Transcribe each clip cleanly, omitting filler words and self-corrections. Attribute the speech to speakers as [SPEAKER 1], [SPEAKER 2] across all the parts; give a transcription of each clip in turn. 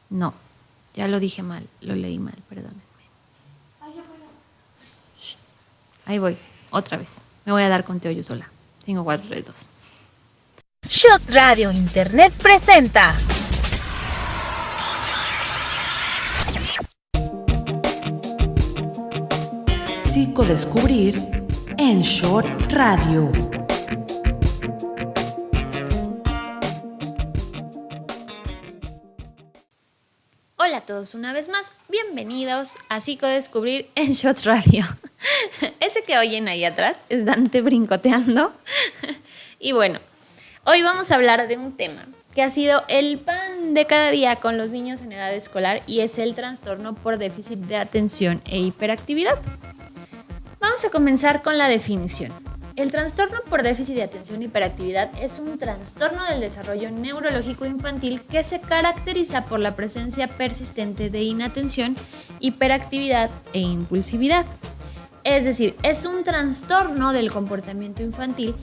[SPEAKER 1] No, ya lo dije mal, lo leí mal, perdónenme. Shh, ahí voy, otra vez. Me voy a dar conteo yo sola. 5, 4, 3, 2.
[SPEAKER 2] Shot Radio Internet presenta
[SPEAKER 3] Psicodescubrir en Shot Radio.
[SPEAKER 1] Hola a todos una vez más, bienvenidos a Psicodescubrir en Shot Radio. Ese que oyen ahí atrás es Dante brincoteando. Y bueno, hoy vamos a hablar de un tema que ha sido el pan de cada día con los niños en edad escolar y es el trastorno por déficit de atención e hiperactividad. Vamos a comenzar con la definición. El trastorno por déficit de atención e hiperactividad es un trastorno del desarrollo neurológico infantil que se caracteriza por la presencia persistente de inatención, hiperactividad e impulsividad. Es decir, es un trastorno del comportamiento infantil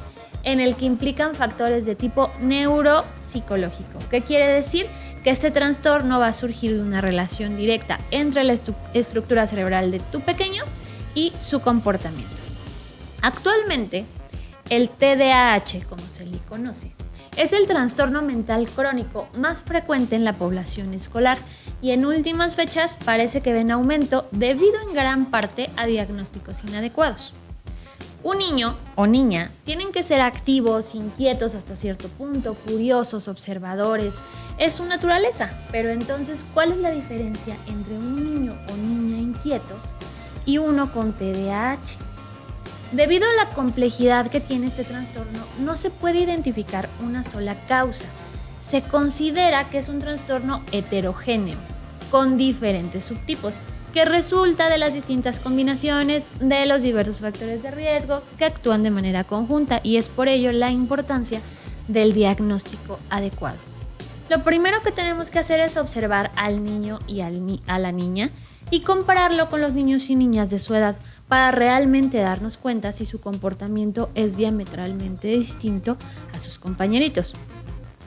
[SPEAKER 1] en el que implican factores de tipo neuropsicológico. ¿Qué quiere decir? Que este trastorno va a surgir de una relación directa entre la estructura cerebral de tu pequeño y su comportamiento. Actualmente, el TDAH, como se le conoce, es el trastorno mental crónico más frecuente en la población escolar y en últimas fechas parece que ve en aumento debido en gran parte a diagnósticos inadecuados. Un niño o niña tienen que ser activos, inquietos hasta cierto punto, curiosos, observadores. Es su naturaleza, pero entonces, ¿cuál es la diferencia entre un niño o niña inquietos y uno con TDAH? Debido a la complejidad que tiene este trastorno, no se puede identificar una sola causa. Se considera que es un trastorno heterogéneo, con diferentes subtipos, que resulta de las distintas combinaciones de los diversos factores de riesgo que actúan de manera conjunta, y es por ello la importancia del diagnóstico adecuado. Lo primero que tenemos que hacer es observar al niño y a la niña y compararlo con los niños y niñas de su edad para realmente darnos cuenta si su comportamiento es diametralmente distinto a sus compañeritos.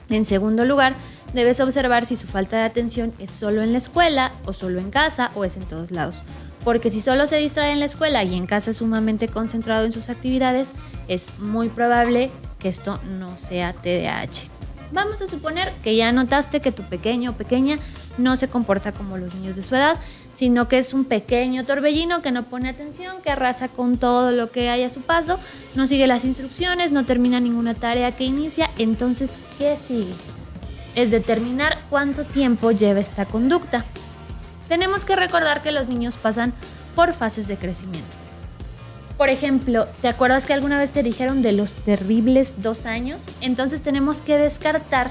[SPEAKER 1] En segundo lugar, debes observar si su falta de atención es solo en la escuela o solo en casa o es en todos lados. Porque si solo se distrae en la escuela y en casa es sumamente concentrado en sus actividades, es muy probable que esto no sea TDAH. Vamos a suponer que ya notaste que tu pequeño o pequeña no se comporta como los niños de su edad, sino que es un pequeño torbellino que no pone atención, que arrasa con todo lo que hay a su paso, no sigue las instrucciones, no termina ninguna tarea que inicia. Entonces, ¿qué sigue? Es determinar cuánto tiempo lleva esta conducta. Tenemos que recordar que los niños pasan por fases de crecimiento. Por ejemplo, ¿te acuerdas que alguna vez te dijeron de los terribles 2 años? Entonces tenemos que descartar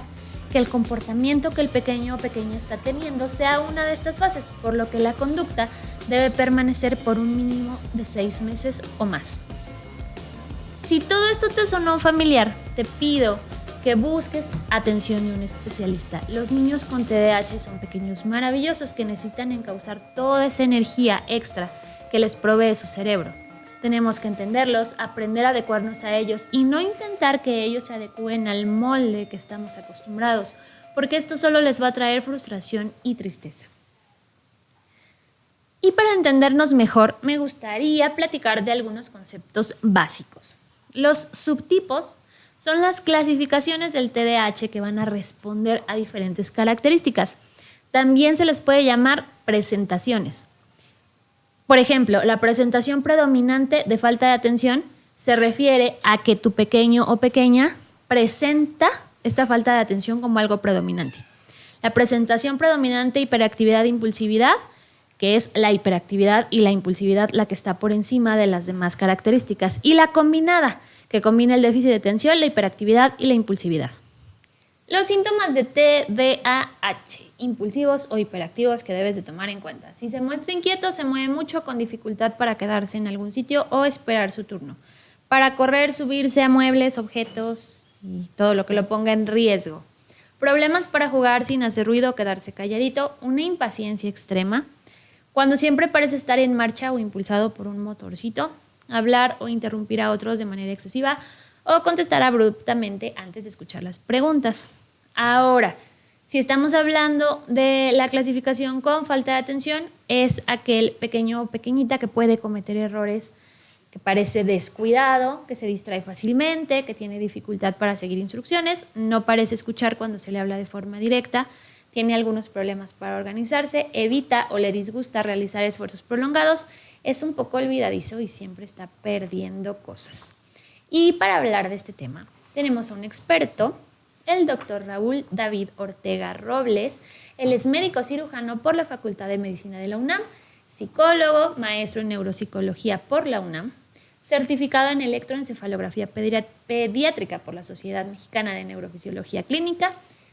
[SPEAKER 1] que el comportamiento que el pequeño o pequeña está teniendo sea una de estas fases, por lo que la conducta debe permanecer por un mínimo de 6 meses o más. Si todo esto te sonó familiar, te pido que busques atención de un especialista. Los niños con TDAH son pequeños maravillosos que necesitan encauzar toda esa energía extra que les provee su cerebro. Tenemos que entenderlos, aprender a adecuarnos a ellos y no intentar que ellos se adecúen al molde que estamos acostumbrados, porque esto solo les va a traer frustración y tristeza. Y para entendernos mejor, me gustaría platicar de algunos conceptos básicos. Los subtipos son las clasificaciones del TDAH que van a responder a diferentes características. También se les puede llamar presentaciones. Por ejemplo, la presentación predominante de falta de atención se refiere a que tu pequeño o pequeña presenta esta falta de atención como algo predominante. La presentación predominante hiperactividad e impulsividad, que es la hiperactividad y la impulsividad la que está por encima de las demás características. Y la combinada, que combina el déficit de atención, la hiperactividad y la impulsividad. Los síntomas de TDAH, impulsivos o hiperactivos que debes de tomar en cuenta. Si se muestra inquieto, se mueve mucho con dificultad para quedarse en algún sitio o esperar su turno. Para correr, subirse a muebles, objetos y todo lo que lo ponga en riesgo. Problemas para jugar sin hacer ruido o quedarse calladito. Una impaciencia extrema. Cuando siempre parece estar en marcha o impulsado por un motorcito. Hablar o interrumpir a otros de manera excesiva o contestar abruptamente antes de escuchar las preguntas. Ahora, Si estamos hablando de la clasificación con falta de atención, es aquel pequeño o pequeñita que puede cometer errores, que parece descuidado, que se distrae fácilmente, que tiene dificultad para seguir instrucciones, no parece escuchar cuando se le habla de forma directa, tiene algunos problemas para organizarse, evita o le disgusta realizar esfuerzos prolongados, es un poco olvidadizo y siempre está perdiendo cosas. Y para hablar de este tema, tenemos a un experto, el doctor Raúl David Ortega Robles. Él es médico cirujano por la Facultad de Medicina de la UNAM, psicólogo, maestro en neuropsicología por la UNAM, certificado en electroencefalografía pediátrica por la Sociedad Mexicana de Neurofisiología Clínica.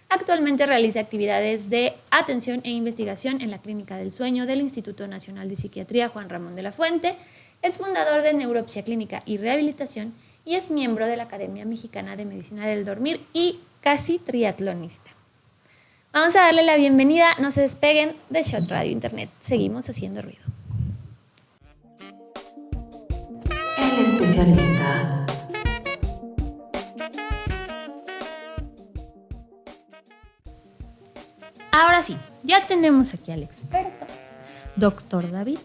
[SPEAKER 1] Actualmente realiza actividades de atención e investigación en la Clínica del Sueño del Instituto Nacional de Psiquiatría Juan Ramón de la Fuente. Es fundador de Neuropsia Clínica y Rehabilitación y es miembro de la Academia Mexicana de Medicina del Dormir y casi triatlonista. Vamos a darle la bienvenida, no se despeguen de Shot Radio Internet. Seguimos haciendo ruido.
[SPEAKER 3] El especialista.
[SPEAKER 1] Ahora sí, ya tenemos aquí al experto, doctor David.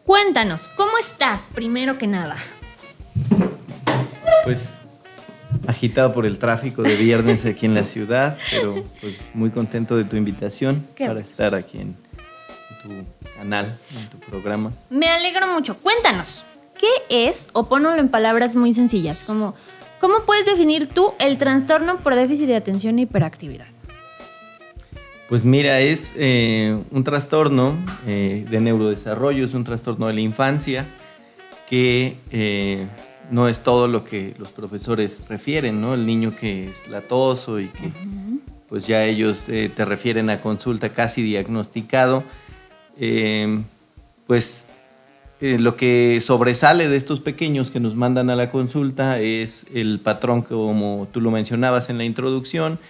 [SPEAKER 1] Cuéntanos, ¿cómo estás primero que nada?
[SPEAKER 4] Pues agitado por el tráfico de viernes aquí en la ciudad, pero pues muy contento de tu invitación para estar aquí en tu canal, en tu programa.
[SPEAKER 1] Me alegro mucho. Cuéntanos, ¿qué es, o ponlo en palabras muy sencillas, como cómo puedes definir tú el trastorno por déficit de atención e hiperactividad?
[SPEAKER 4] Pues mira, es un trastorno de neurodesarrollo, es un trastorno de la infancia que no es todo lo que los profesores refieren, ¿no? El niño que es latoso y que pues ya ellos te refieren a consulta casi diagnosticado, lo que sobresale de estos pequeños que nos mandan a la consulta es el patrón, como tú lo mencionabas en la introducción,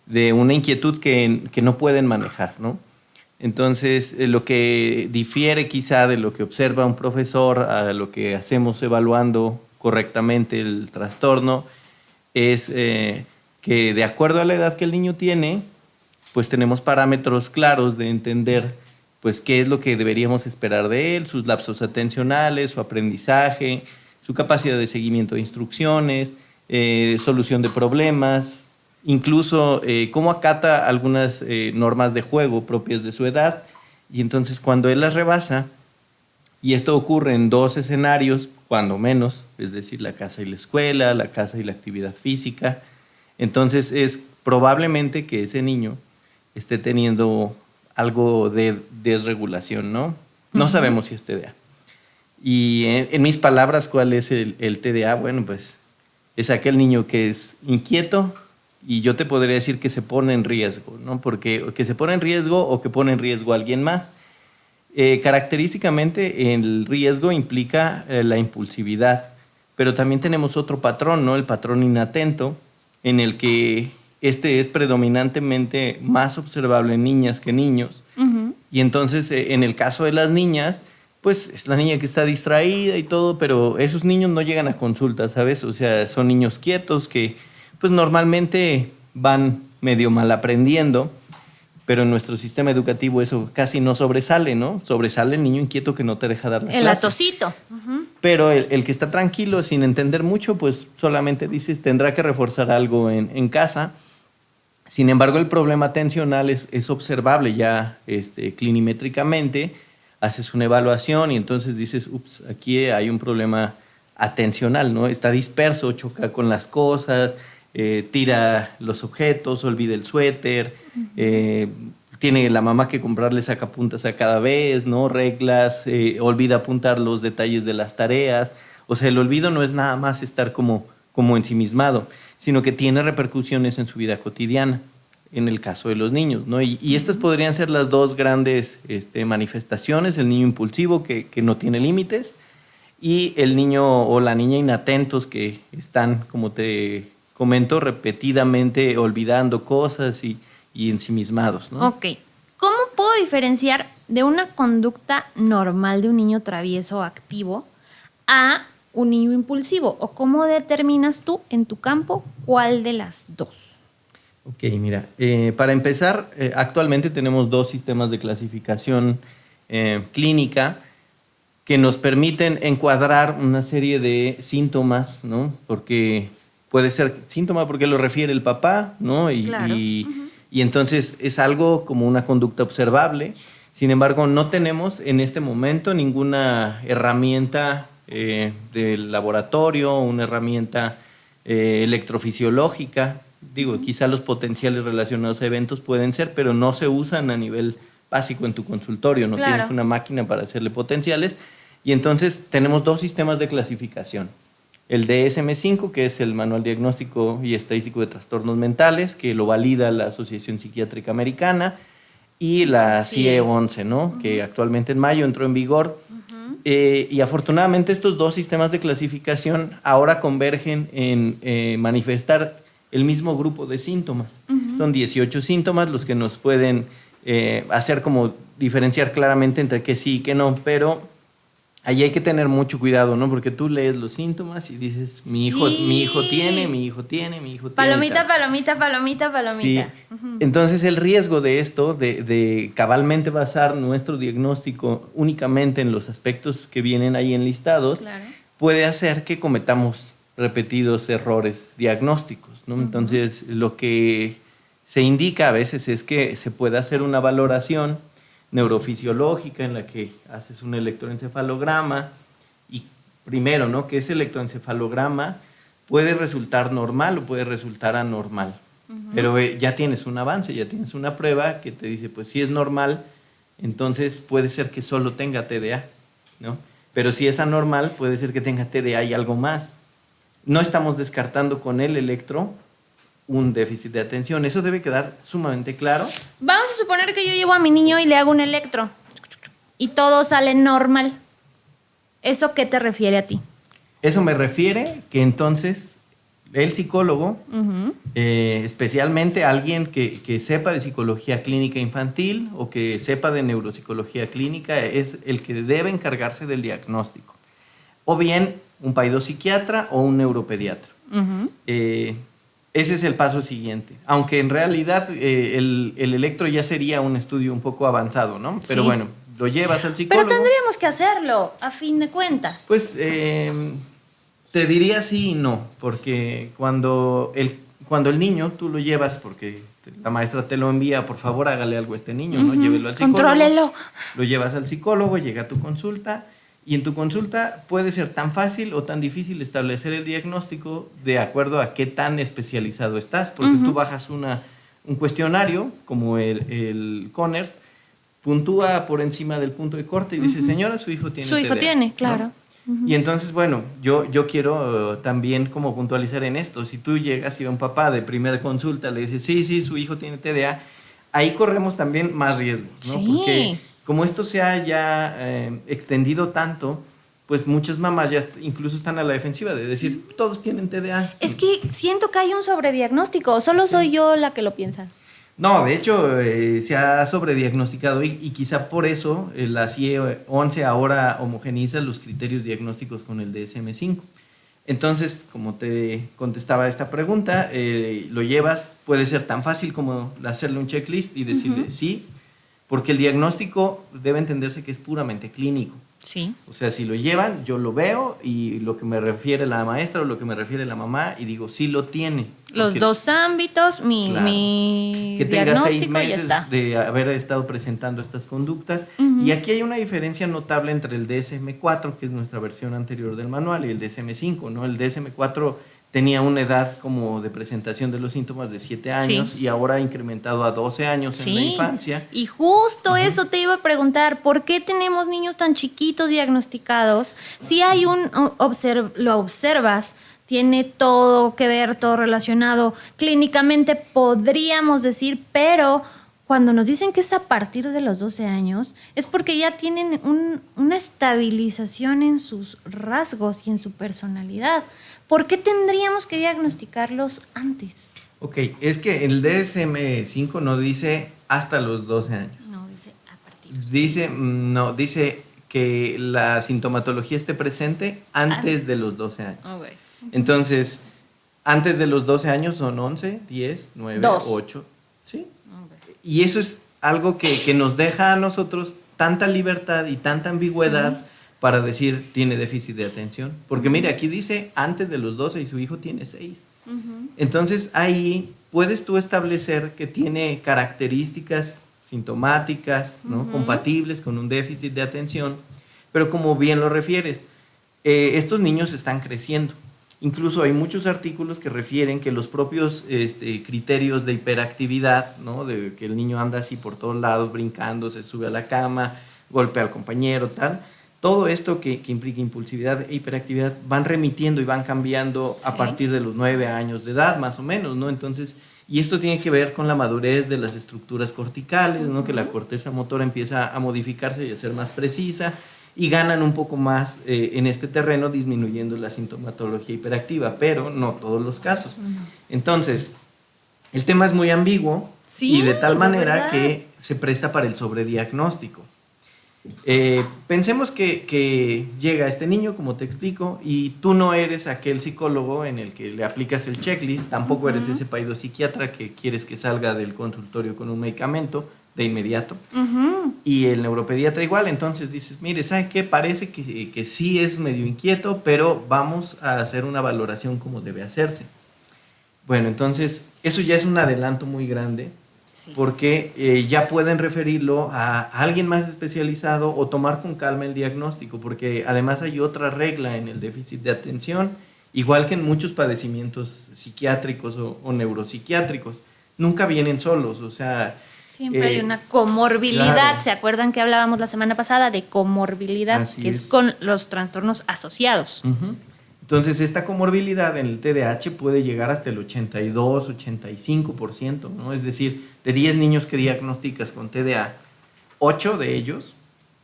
[SPEAKER 4] de una inquietud que no pueden manejar, ¿no? Entonces, lo que difiere quizá de lo que observa un profesor a lo que hacemos evaluando correctamente el trastorno es que de acuerdo a la edad que el niño tiene, pues tenemos parámetros claros de entender pues qué es lo que deberíamos esperar de él, sus lapsos atencionales, su aprendizaje, su capacidad de seguimiento de instrucciones, solución de problemas, incluso cómo acata algunas normas de juego propias de su edad. Y entonces cuando él las rebasa, y esto ocurre en dos escenarios, cuando menos, es decir, la casa y la escuela, la casa y la actividad física, entonces es probablemente que ese niño esté teniendo algo de desregulación, ¿no? No sabemos si es TDA. Y en mis palabras, ¿cuál es el TDA? Bueno, pues es aquel niño que es inquieto, y yo te podría decir que se pone en riesgo, ¿no? Porque que se pone en riesgo o que pone en riesgo a alguien más. Característicamente el riesgo implica la impulsividad, pero también tenemos otro patrón, ¿no? El patrón inatento, en el que este es predominantemente más observable en niñas que niños. Y entonces en el caso de las niñas, pues es la niña que está distraída y todo, pero esos niños no llegan a consulta, ¿sabes? O sea, son niños quietos que pues normalmente van medio mal aprendiendo, pero en nuestro sistema educativo eso casi no sobresale, ¿no? Sobresale el niño inquieto que no te deja dar la clase.
[SPEAKER 1] El atosito.
[SPEAKER 4] Pero el que está tranquilo, sin entender mucho, pues solamente dices, tendrá que reforzar algo en casa. Sin embargo, el problema atencional es observable ya clinimétricamente. Haces una evaluación y entonces dices, ups, aquí hay un problema atencional, ¿no? Está disperso, choca con las cosas, tira los objetos, olvida el suéter, tiene la mamá que comprarle sacapuntas a cada vez, ¿no? Reglas, olvida apuntar los detalles de las tareas. O sea, el olvido no es nada más estar como ensimismado, sino que tiene repercusiones en su vida cotidiana, en el caso de los niños, ¿no? Y estas podrían ser las dos grandes manifestaciones: el niño impulsivo que no tiene límites, y el niño o la niña inatentos que están, como te comento, repetidamente olvidando cosas y ensimismados, ¿no?
[SPEAKER 1] Ok. ¿Cómo puedo diferenciar de una conducta normal de un niño travieso o activo a un niño impulsivo? ¿O cómo determinas tú en tu campo cuál de las dos?
[SPEAKER 4] Ok, mira, para empezar, actualmente tenemos dos sistemas de clasificación clínica que nos permiten encuadrar una serie de síntomas, ¿no? Porque puede ser síntoma porque lo refiere el papá, ¿no?
[SPEAKER 1] Claro.
[SPEAKER 4] Y entonces es algo como una conducta observable. Sin embargo, no tenemos en este momento ninguna herramienta del laboratorio, una herramienta electrofisiológica. Digo, quizá los potenciales relacionados a eventos pueden ser, pero no se usan a nivel básico en tu consultorio, no
[SPEAKER 1] Claro.
[SPEAKER 4] tienes una máquina para hacerle potenciales. Y entonces tenemos dos sistemas de clasificación. El DSM-5, que es el Manual Diagnóstico y Estadístico de Trastornos Mentales, que lo valida la Asociación Psiquiátrica Americana, y la
[SPEAKER 1] Sí.
[SPEAKER 4] CIE-11, ¿no? Que actualmente en mayo entró en vigor. Y afortunadamente estos dos sistemas de clasificación ahora convergen en manifestar el mismo grupo de síntomas. Son 18 síntomas los que nos pueden hacer como diferenciar claramente entre que sí y que no, pero ahí hay que tener mucho cuidado, ¿no? Porque tú lees los síntomas y dices, mi hijo tiene, mi hijo tiene, mi hijo tiene.
[SPEAKER 1] Palomita,
[SPEAKER 4] tal.
[SPEAKER 1] palomita, palomita, palomita.
[SPEAKER 4] Sí. Entonces el riesgo de esto, de cabalmente basar nuestro diagnóstico únicamente en los aspectos que vienen ahí enlistados,
[SPEAKER 1] Claro.
[SPEAKER 4] puede hacer que cometamos repetidos errores diagnósticos, ¿no? Entonces lo que se indica a veces es que se puede hacer una valoración neurofisiológica en la que haces un electroencefalograma y primero, ¿no? Que ese electroencefalograma puede resultar normal o puede resultar anormal. Pero ya tienes un avance, ya tienes una prueba que te dice, pues si es normal, entonces puede ser que solo tenga TDA, ¿no? Pero si es anormal, puede ser que tenga TDA y algo más. No estamos descartando con el electro un déficit de atención. Eso debe quedar sumamente claro.
[SPEAKER 1] Vamos a suponer que yo llevo a mi niño y le hago un electro y todo sale normal. ¿Eso qué te refiere a ti?
[SPEAKER 4] Eso me refiere que entonces el psicólogo, especialmente alguien que sepa de psicología clínica infantil o que sepa de neuropsicología clínica, es el que debe encargarse del diagnóstico. O bien un paidopsiquiatra o un neuropediatra. Ese es el paso siguiente. Aunque en realidad el electro ya sería un estudio un poco avanzado, ¿no? Pero
[SPEAKER 1] Sí.
[SPEAKER 4] bueno, lo llevas al psicólogo.
[SPEAKER 1] Pero tendríamos que hacerlo, a fin de cuentas.
[SPEAKER 4] Pues te diría sí y no, porque cuando el niño tú lo llevas, porque la maestra te lo envía, por favor hágale algo a este niño, ¿no? Llévelo al psicólogo.
[SPEAKER 1] Contrólelo.
[SPEAKER 4] Lo llevas al psicólogo, llega a tu consulta y en tu consulta puede ser tan fácil o tan difícil establecer el diagnóstico de acuerdo a qué tan especializado estás, porque tú bajas un cuestionario como el Conners, puntúa por encima del punto de corte y dice, señora, su hijo tiene
[SPEAKER 1] Su hijo
[SPEAKER 4] TDA",
[SPEAKER 1] tiene,
[SPEAKER 4] ¿no?
[SPEAKER 1] claro.
[SPEAKER 4] Y entonces, bueno, yo quiero también como puntualizar en esto. Si tú llegas y a un papá de primera consulta le dices, sí, su hijo tiene TDA, ahí corremos también más riesgos, ¿no?
[SPEAKER 1] Sí.
[SPEAKER 4] Porque como esto se ha ya extendido tanto, pues muchas mamás ya incluso están a la defensiva de decir, todos tienen TDA.
[SPEAKER 1] Es que siento que hay un sobrediagnóstico, solo soy yo la que lo piensa.
[SPEAKER 4] No, de hecho, se ha sobrediagnosticado y quizá por eso la CIE-11 ahora homogeniza los criterios diagnósticos con el DSM-5. Entonces, como te contestaba esta pregunta, lo llevas, puede ser tan fácil como hacerle un checklist y decirle sí, porque el diagnóstico debe entenderse que es puramente clínico.
[SPEAKER 1] Sí.
[SPEAKER 4] O sea, si lo llevan, yo lo veo y lo que me refiere la maestra o lo que me refiere la mamá y digo, sí lo tiene.
[SPEAKER 1] Los
[SPEAKER 4] Porque-
[SPEAKER 1] dos ámbitos,
[SPEAKER 4] Claro.
[SPEAKER 1] mi
[SPEAKER 4] que tenga 6
[SPEAKER 1] diagnóstico y ya
[SPEAKER 4] meses
[SPEAKER 1] está.
[SPEAKER 4] de haber estado presentando estas conductas. Y aquí hay una diferencia notable entre el DSM-4, que es nuestra versión anterior del manual, y el DSM-5, ¿no? El DSM-4 tenía una edad como de presentación de los síntomas de 7 años
[SPEAKER 1] Sí.
[SPEAKER 4] y ahora ha incrementado a 12 años en la infancia.
[SPEAKER 1] Y justo eso te iba a preguntar, ¿por qué tenemos niños tan chiquitos diagnosticados? Si hay lo observas, tiene todo que ver, todo relacionado, clínicamente podríamos decir, pero cuando nos dicen que es a partir de los 12 años, es porque ya tienen una estabilización en sus rasgos y en su personalidad. ¿Por qué tendríamos que diagnosticarlos antes?
[SPEAKER 4] Ok, es que el DSM-5 no dice hasta los 12 años.
[SPEAKER 1] No, dice a partir.
[SPEAKER 4] Dice que la sintomatología esté presente antes de los 12 años.
[SPEAKER 1] Ok.
[SPEAKER 4] Entonces, Antes de los 12 años son 11, 10, 9,
[SPEAKER 1] Dos.
[SPEAKER 4] 8. ¿Sí? Y eso es algo que nos deja a nosotros tanta libertad y tanta ambigüedad para decir tiene déficit de atención. Porque mire, aquí dice antes de los 12 y su hijo tiene 6. Entonces ahí puedes tú establecer que tiene características sintomáticas, ¿no? Compatibles con un déficit de atención, pero como bien lo refieres, estos niños están creciendo. Incluso hay muchos artículos que refieren que los propios criterios de hiperactividad, ¿no? De que el niño anda así por todos lados, brincando, se sube a la cama, golpea al compañero, tal. Todo esto que implica impulsividad e hiperactividad van remitiendo y van cambiando a partir de los 9 años de edad, más o menos, ¿no? Entonces, y esto tiene que ver con la madurez de las estructuras corticales, ¿no? Que la corteza motora empieza a modificarse y a ser más precisa, y ganan un poco más en este terreno, disminuyendo la sintomatología hiperactiva, pero no todos los casos. Entonces, el tema es muy ambiguo y de tal manera que se presta para el sobrediagnóstico. Pensemos que llega este niño, como te explico, y tú no eres aquel psicólogo en el que le aplicas el checklist, tampoco eres ese psiquiatra que quieres que salga del consultorio con un medicamento de inmediato. Y el neuropediatra igual, entonces dices, mire, ¿sabe qué? Parece que sí es medio inquieto, pero vamos a hacer una valoración como debe hacerse. Bueno, entonces eso ya es un adelanto muy grande, porque ya pueden referirlo a alguien más especializado o tomar con calma el diagnóstico, porque además hay otra regla en el déficit de atención, igual que en muchos padecimientos psiquiátricos o neuropsiquiátricos, nunca vienen solos, o sea...
[SPEAKER 1] Siempre hay una comorbilidad.
[SPEAKER 4] Claro.
[SPEAKER 1] ¿Se acuerdan que hablábamos la semana pasada de comorbilidad?
[SPEAKER 4] Así
[SPEAKER 1] que es
[SPEAKER 4] es.
[SPEAKER 1] con los trastornos asociados.
[SPEAKER 4] Entonces, esta comorbilidad en el TDAH puede llegar hasta el 82, 85%, ¿no? Es decir, de 10 niños que diagnosticas con TDA, 8 de ellos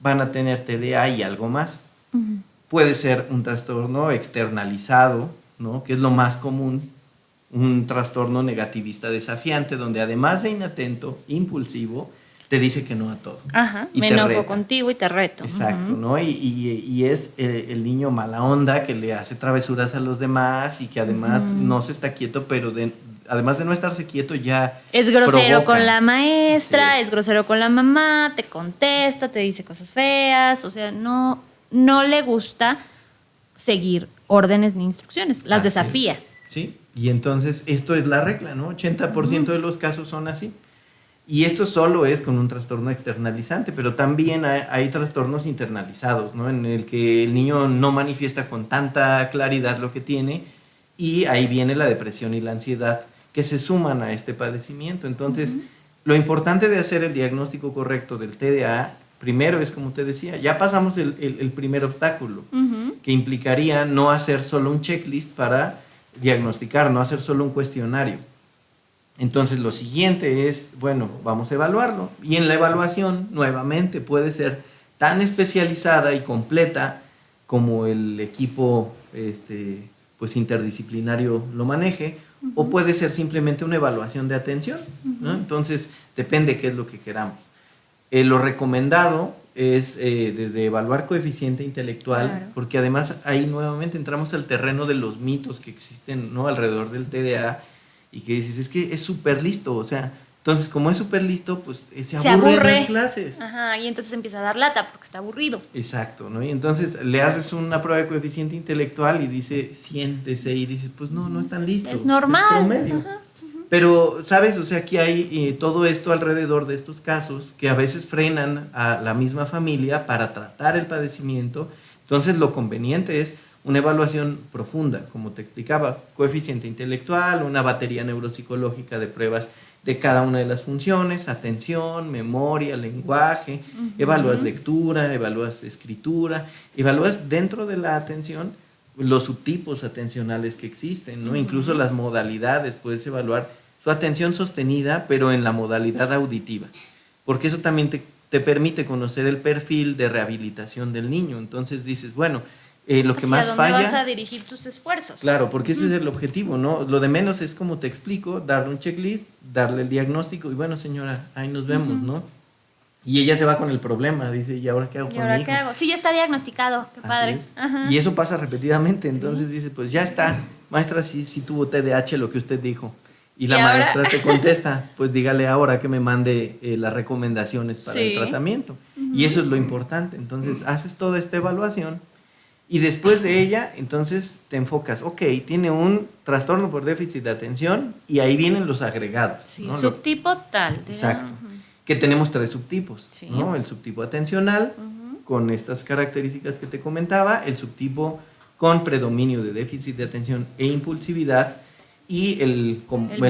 [SPEAKER 4] van a tener TDA y algo más. Puede ser un trastorno externalizado, ¿no? Que es lo más común, un trastorno negativista desafiante, donde además de inatento, impulsivo, te dice que no a todo.
[SPEAKER 1] Ajá,
[SPEAKER 4] Y
[SPEAKER 1] me
[SPEAKER 4] te
[SPEAKER 1] enojo
[SPEAKER 4] reta.
[SPEAKER 1] contigo y te reto.
[SPEAKER 4] Exacto, ¿no? Y es el niño mala onda que le hace travesuras a los demás y que además no se está quieto, pero además de no estarse quieto ya
[SPEAKER 1] Es grosero
[SPEAKER 4] provoca.
[SPEAKER 1] con la maestra,
[SPEAKER 4] Así
[SPEAKER 1] es grosero con la mamá, te contesta, te dice cosas feas, o sea, no le gusta seguir órdenes ni instrucciones, las
[SPEAKER 4] Así
[SPEAKER 1] desafía.
[SPEAKER 4] es. Sí, y entonces esto es la regla, ¿no? 80% de los casos son así. Y esto solo es con un trastorno externalizante, pero también hay trastornos internalizados, ¿no? En el que el niño no manifiesta con tanta claridad lo que tiene, y ahí viene la depresión y la ansiedad que se suman a este padecimiento. Entonces, lo importante de hacer el diagnóstico correcto del TDA, primero es, como te decía, ya pasamos el primer obstáculo, que implicaría no hacer solo un checklist para diagnosticar, no hacer solo un cuestionario. Entonces lo siguiente es, bueno, vamos a evaluarlo. Y en la evaluación, nuevamente, puede ser tan especializada y completa como el equipo pues interdisciplinario lo maneje, o puede ser simplemente una evaluación de atención, ¿no? Entonces, depende qué es lo que queramos. Lo recomendado es desde evaluar coeficiente intelectual, porque además ahí nuevamente entramos al terreno de los mitos que existen, ¿no? Alrededor del TDA, y que dices, es que es súper listo, o sea, entonces como es súper listo, pues se aburre en las clases.
[SPEAKER 1] Ajá, y entonces empieza a dar lata porque está aburrido.
[SPEAKER 4] Exacto, ¿no? Y entonces le haces una prueba de coeficiente intelectual y dice, siéntese, y dices, pues no es tan listo.
[SPEAKER 1] Es normal.
[SPEAKER 4] Es promedio.
[SPEAKER 1] Ajá.
[SPEAKER 4] Pero, ¿sabes? O sea, aquí hay todo esto alrededor de estos casos que a veces frenan a la misma familia para tratar el padecimiento. Entonces, lo conveniente es una evaluación profunda, como te explicaba, coeficiente intelectual, una batería neuropsicológica de pruebas de cada una de las funciones, atención, memoria, lenguaje, evalúas lectura, evalúas escritura, evalúas dentro de la atención los subtipos atencionales que existen, ¿no? Incluso las modalidades, puedes evaluar su atención sostenida, pero en la modalidad auditiva, porque eso también te permite conocer el perfil de rehabilitación del niño. Entonces dices, bueno, lo que más falla... ¿Hacia
[SPEAKER 1] dónde vas a dirigir tus esfuerzos?
[SPEAKER 4] Claro, porque ese es el objetivo, ¿no? Lo de menos es, como te explico, darle un checklist, darle el diagnóstico y bueno, señora, ahí nos vemos, ¿no? Y ella se va con el problema, dice, ¿y ahora qué hago con mi hijo?
[SPEAKER 1] Sí, ya está diagnosticado, qué padre.
[SPEAKER 4] Y eso pasa repetidamente, entonces dice, pues ya está, maestra, sí tuvo TDAH, lo que usted dijo. Y la
[SPEAKER 1] ¿Y ahora?
[SPEAKER 4] maestra te contesta, pues dígale ahora que me mande las recomendaciones para el tratamiento. Y eso es lo importante. Entonces, haces toda esta evaluación y después de ella, entonces te enfocas, ok, tiene un trastorno por déficit de atención y ahí vienen los agregados.
[SPEAKER 1] Sí,
[SPEAKER 4] ¿no?
[SPEAKER 1] subtipo tal.
[SPEAKER 4] Exacto. Que tenemos 3 subtipos,
[SPEAKER 1] Sí.
[SPEAKER 4] ¿no? El subtipo atencional, con estas características que te comentaba, el subtipo con predominio de déficit de atención e impulsividad y el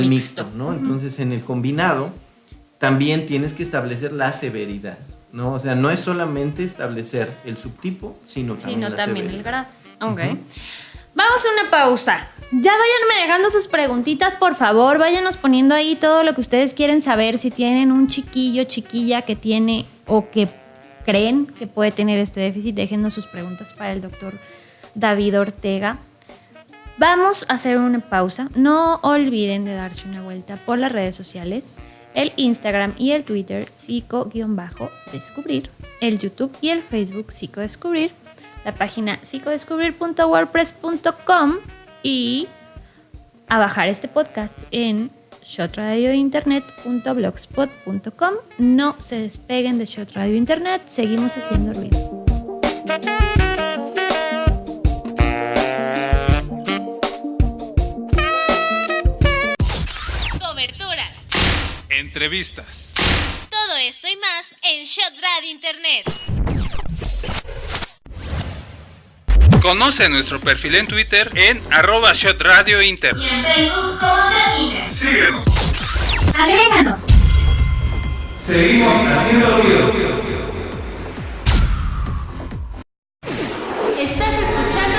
[SPEAKER 4] mixto, ¿no? Entonces, en el combinado también tienes que establecer la severidad, ¿no? O sea, no es solamente establecer el subtipo, sino también la severidad.
[SPEAKER 1] el grado. Ok. Vamos a una pausa. Ya váyanme dejando sus preguntitas, por favor. Váyanos poniendo ahí todo lo que ustedes quieren saber. Si tienen un chiquillo, chiquilla que tiene o que creen que puede tener este déficit, déjennos sus preguntas para el doctor David Ortega. Vamos a hacer una pausa. No olviden de darse una vuelta por las redes sociales, el Instagram y el Twitter psico-descubrir, el YouTube y el Facebook psicodescubrir, la página psicodescubrir.wordpress.com y a bajar este podcast en shotradiointernet.blogspot.com. No se despeguen de Shot Radio Internet, seguimos haciendo ruido.
[SPEAKER 5] Coberturas,
[SPEAKER 6] Entrevistas.
[SPEAKER 5] todo esto y más en Shot Radio Internet.
[SPEAKER 6] Conoce nuestro perfil en Twitter en @ShotRadioInter.
[SPEAKER 5] Y en Facebook como Shot Inter.
[SPEAKER 6] Síguenos.
[SPEAKER 5] Agréganos.
[SPEAKER 4] Seguimos haciendo ruido.
[SPEAKER 5] Estás escuchando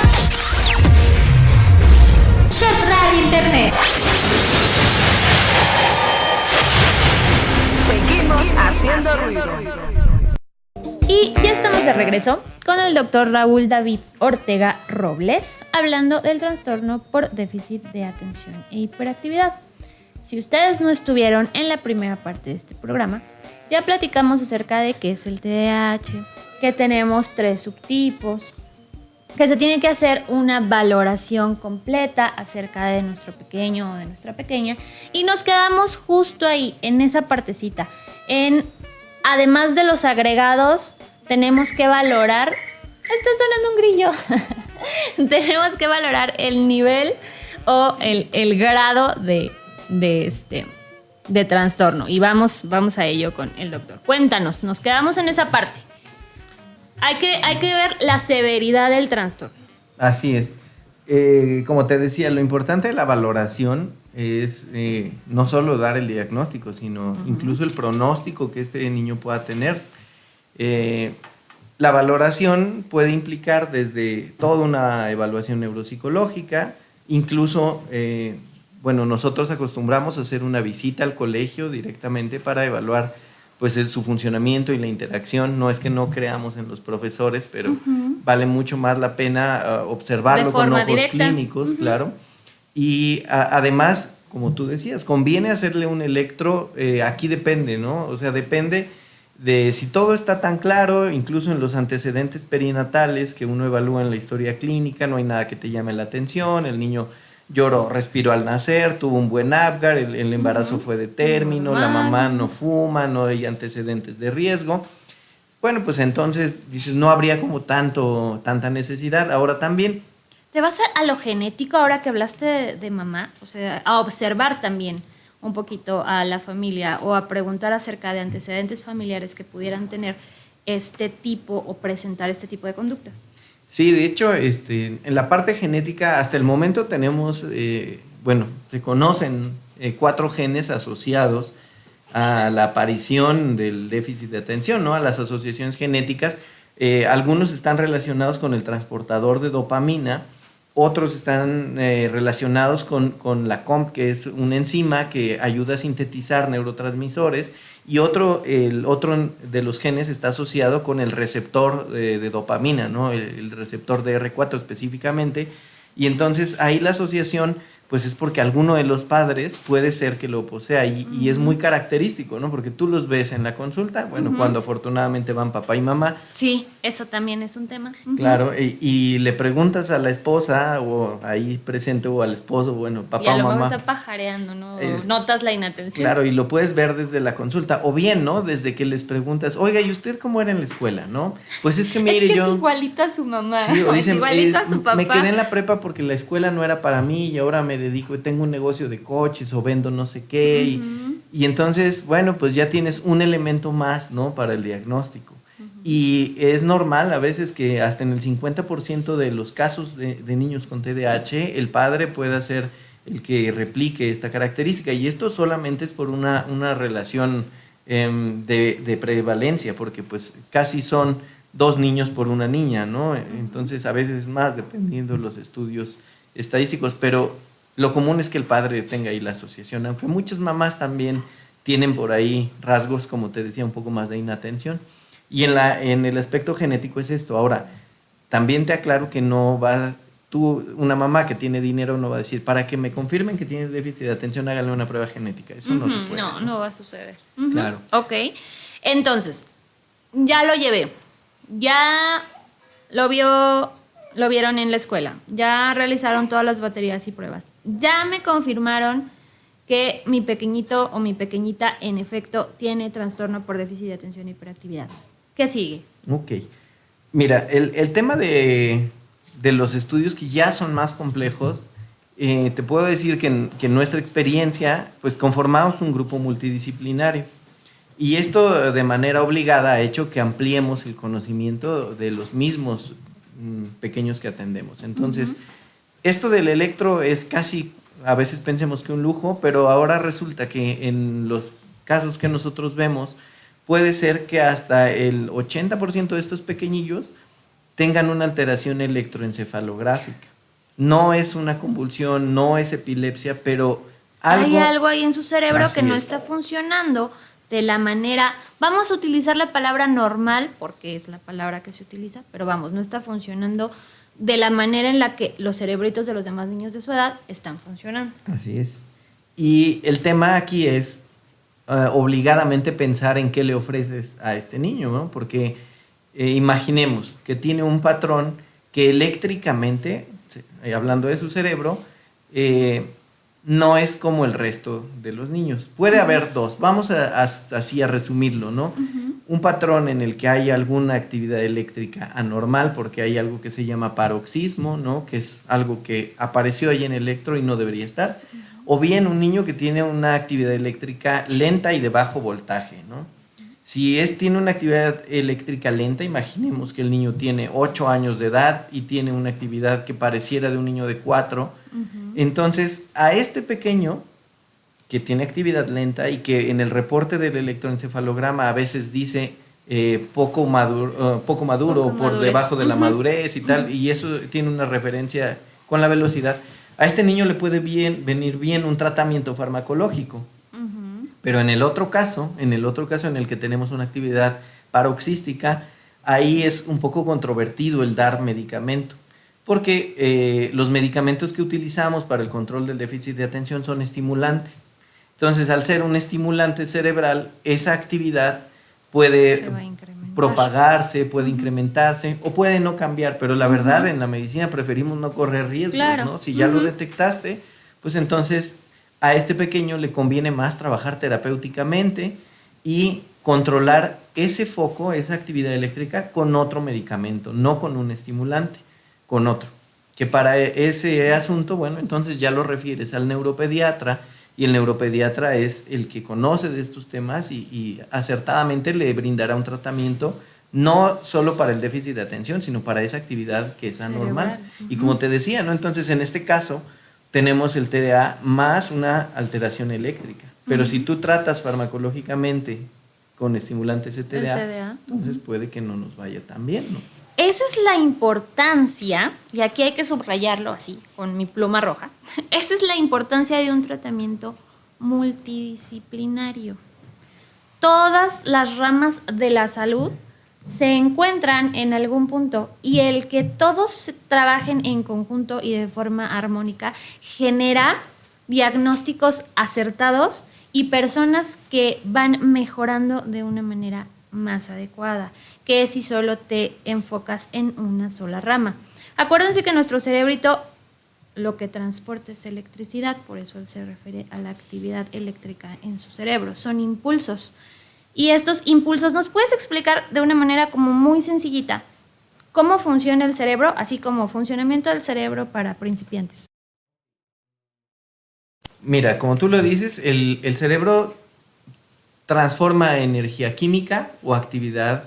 [SPEAKER 5] Shot Radio Internet.
[SPEAKER 3] Seguimos haciendo ruido.
[SPEAKER 1] Y ya estamos de regreso con el doctor Raúl David Ortega Robles, hablando del trastorno por déficit de atención e hiperactividad. Si ustedes no estuvieron en la primera parte de este programa, ya platicamos acerca de qué es el TDAH, que tenemos 3 subtipos, que se tiene que hacer una valoración completa acerca de nuestro pequeño o de nuestra pequeña, y nos quedamos justo ahí, en esa partecita. Además de los agregados, tenemos que valorar... Está sonando un grillo. Tenemos que valorar el nivel o el grado de trastorno. Y vamos a ello con el doctor. Cuéntanos, nos quedamos en esa parte. Hay que ver la severidad del trastorno.
[SPEAKER 4] Así es. Como te decía, lo importante de la valoración es no solo dar el diagnóstico, sino incluso el pronóstico que este niño pueda tener. La valoración puede implicar desde toda una evaluación neuropsicológica, incluso, nosotros acostumbramos a hacer una visita al colegio directamente para evaluar pues su funcionamiento y la interacción. No es que no creamos en los profesores, pero vale mucho más la pena observarlo con ojos clínicos, claro. Y además, como tú decías, conviene hacerle un electro, aquí depende, ¿no? O sea, depende de si todo está tan claro, incluso en los antecedentes perinatales que uno evalúa en la historia clínica, no hay nada que te llame la atención, el niño lloró, respiró al nacer, tuvo un buen Apgar, el embarazo fue de término, la mamá no fuma, no hay antecedentes de riesgo. Bueno, pues entonces dices, no habría como tanta necesidad. Ahora también...
[SPEAKER 1] ¿Te vas a lo genético ahora que hablaste de mamá? O sea, a observar también un poquito a la familia o a preguntar acerca de antecedentes familiares que pudieran tener este tipo o presentar este tipo de conductas.
[SPEAKER 4] Sí, de hecho, en la parte genética hasta el momento tenemos, se conocen 4 genes asociados a la aparición del déficit de atención, ¿no? A las asociaciones genéticas. Algunos están relacionados con el transportador de dopamina, otros están relacionados con la COMP, que es una enzima que ayuda a sintetizar neurotransmisores, y el otro de los genes está asociado con el receptor de dopamina, ¿no? El receptor de R4 específicamente, y entonces ahí la asociación pues es porque alguno de los padres puede ser que lo posea y es muy característico, ¿no? Porque tú los ves en la consulta, bueno, cuando afortunadamente van papá y mamá.
[SPEAKER 1] Sí, eso también es un tema.
[SPEAKER 4] Claro, y le preguntas a la esposa o ahí presente o al esposo, bueno, papá
[SPEAKER 1] y a
[SPEAKER 4] o
[SPEAKER 1] lo
[SPEAKER 4] mamá.
[SPEAKER 1] mejor está pajareando, ¿no?
[SPEAKER 4] Es-
[SPEAKER 1] Notas la inatención.
[SPEAKER 4] Claro, y lo puedes ver desde la consulta, o bien, ¿no? Desde que les preguntas, oiga, ¿y usted cómo era en la escuela, no? Pues es que mire,
[SPEAKER 1] es que
[SPEAKER 4] yo...
[SPEAKER 1] es igualita a su mamá.
[SPEAKER 4] Sí, o
[SPEAKER 1] es
[SPEAKER 4] dicen,
[SPEAKER 1] igualita a su papá.
[SPEAKER 4] me quedé en la prepa porque la escuela no era para mí y ahora me dedico, tengo un negocio de coches o vendo no sé qué. Y entonces, bueno, pues ya tienes un elemento más, ¿no? Para el diagnóstico. Y es normal a veces que hasta en el 50% de los casos de niños con TDAH, el padre pueda ser el que replique esta característica. Y esto solamente es por una relación de prevalencia, porque pues casi son 2 niños por una niña, ¿no? Entonces a veces más, dependiendo de los estudios estadísticos, pero lo común es que el padre tenga ahí la asociación, aunque muchas mamás también tienen por ahí rasgos, como te decía, un poco más de inatención. Y en el aspecto genético es esto. Ahora, también te aclaro que no va, una mamá que tiene dinero no va a decir, para que me confirmen que tiene déficit de atención, háganle una prueba genética. Eso no se puede.
[SPEAKER 1] No va a suceder.
[SPEAKER 4] Claro.
[SPEAKER 1] Ok, entonces, ya lo llevé, ya lo vieron en la escuela, ya realizaron todas las baterías y pruebas, ya me confirmaron que mi pequeñito o mi pequeñita en efecto tiene trastorno por déficit de atención e hiperactividad. ¿Qué sigue?
[SPEAKER 4] Ok. Mira, el tema de los estudios que ya son más complejos, te puedo decir que en nuestra experiencia, pues conformamos un grupo multidisciplinario. Y esto de manera obligada ha hecho que ampliemos el conocimiento de los mismos pequeños que atendemos. Entonces, esto del electro es casi, a veces pensemos que un lujo, pero ahora resulta que en los casos que nosotros vemos, puede ser que hasta el 80% de estos pequeñillos tengan una alteración electroencefalográfica. No es una convulsión, no es epilepsia, pero
[SPEAKER 1] Hay algo ahí en su cerebro
[SPEAKER 4] Así
[SPEAKER 1] que no
[SPEAKER 4] es.
[SPEAKER 1] está funcionando de la manera, vamos a utilizar la palabra normal, porque es la palabra que se utiliza, pero vamos, no está funcionando de la manera en la que los cerebritos de los demás niños de su edad están funcionando.
[SPEAKER 4] Así es. Y el tema aquí es obligadamente pensar en qué le ofreces a este niño, ¿no? Porque imaginemos que tiene un patrón que eléctricamente, hablando de su cerebro, no es como el resto de los niños. Puede haber dos, vamos así a resumirlo, ¿no? Un patrón en el que hay alguna actividad eléctrica anormal, porque hay algo que se llama paroxismo, ¿no? Que es algo que apareció ahí en electro y no debería estar. O bien un niño que tiene una actividad eléctrica lenta y de bajo voltaje, ¿no? Si tiene una actividad eléctrica lenta, imaginemos que el niño tiene 8 años de edad y tiene una actividad que pareciera de un niño de 4. Entonces, a este pequeño que tiene actividad lenta y que en el reporte del electroencefalograma a veces dice poco maduro por
[SPEAKER 1] madurez.
[SPEAKER 4] debajo de la madurez y tal, y eso tiene una referencia con la velocidad, a este niño le puede venir bien un tratamiento farmacológico. Pero en el otro caso en el que tenemos una actividad paroxística, ahí es un poco controvertido el dar medicamento, porque los medicamentos que utilizamos para el control del déficit de atención son estimulantes. Entonces, al ser un estimulante cerebral, esa actividad puede propagarse, puede incrementarse o puede no cambiar, pero la verdad en la medicina preferimos no correr riesgos,
[SPEAKER 1] Claro.
[SPEAKER 4] ¿no? Si ya lo detectaste, pues entonces a este pequeño le conviene más trabajar terapéuticamente y controlar ese foco, esa actividad eléctrica con otro medicamento, no con un estimulante, con otro. Que para ese asunto, bueno, entonces ya lo refieres al neuropediatra y el neuropediatra es el que conoce de estos temas y acertadamente le brindará un tratamiento no solo para el déficit de atención, sino para esa actividad que es anormal. Y como te decía, ¿no? Entonces en este caso tenemos el TDA más una alteración eléctrica. Pero si tú tratas farmacológicamente con estimulantes de TDA, entonces puede que no nos vaya tan bien, ¿no?
[SPEAKER 1] Esa es la importancia, y aquí hay que subrayarlo así, con mi pluma roja, esa es la importancia de un tratamiento multidisciplinario. Todas las ramas de la salud se encuentran en algún punto y el que todos trabajen en conjunto y de forma armónica genera diagnósticos acertados y personas que van mejorando de una manera más adecuada, que si solo te enfocas en una sola rama. Acuérdense que nuestro cerebrito lo que transporta es electricidad, por eso él se refiere a la actividad eléctrica en su cerebro, son impulsos. Y estos impulsos, ¿nos puedes explicar de una manera como muy sencillita cómo funciona el cerebro, así como funcionamiento del cerebro para principiantes?
[SPEAKER 4] Mira, como tú lo dices, el cerebro transforma energía química o actividad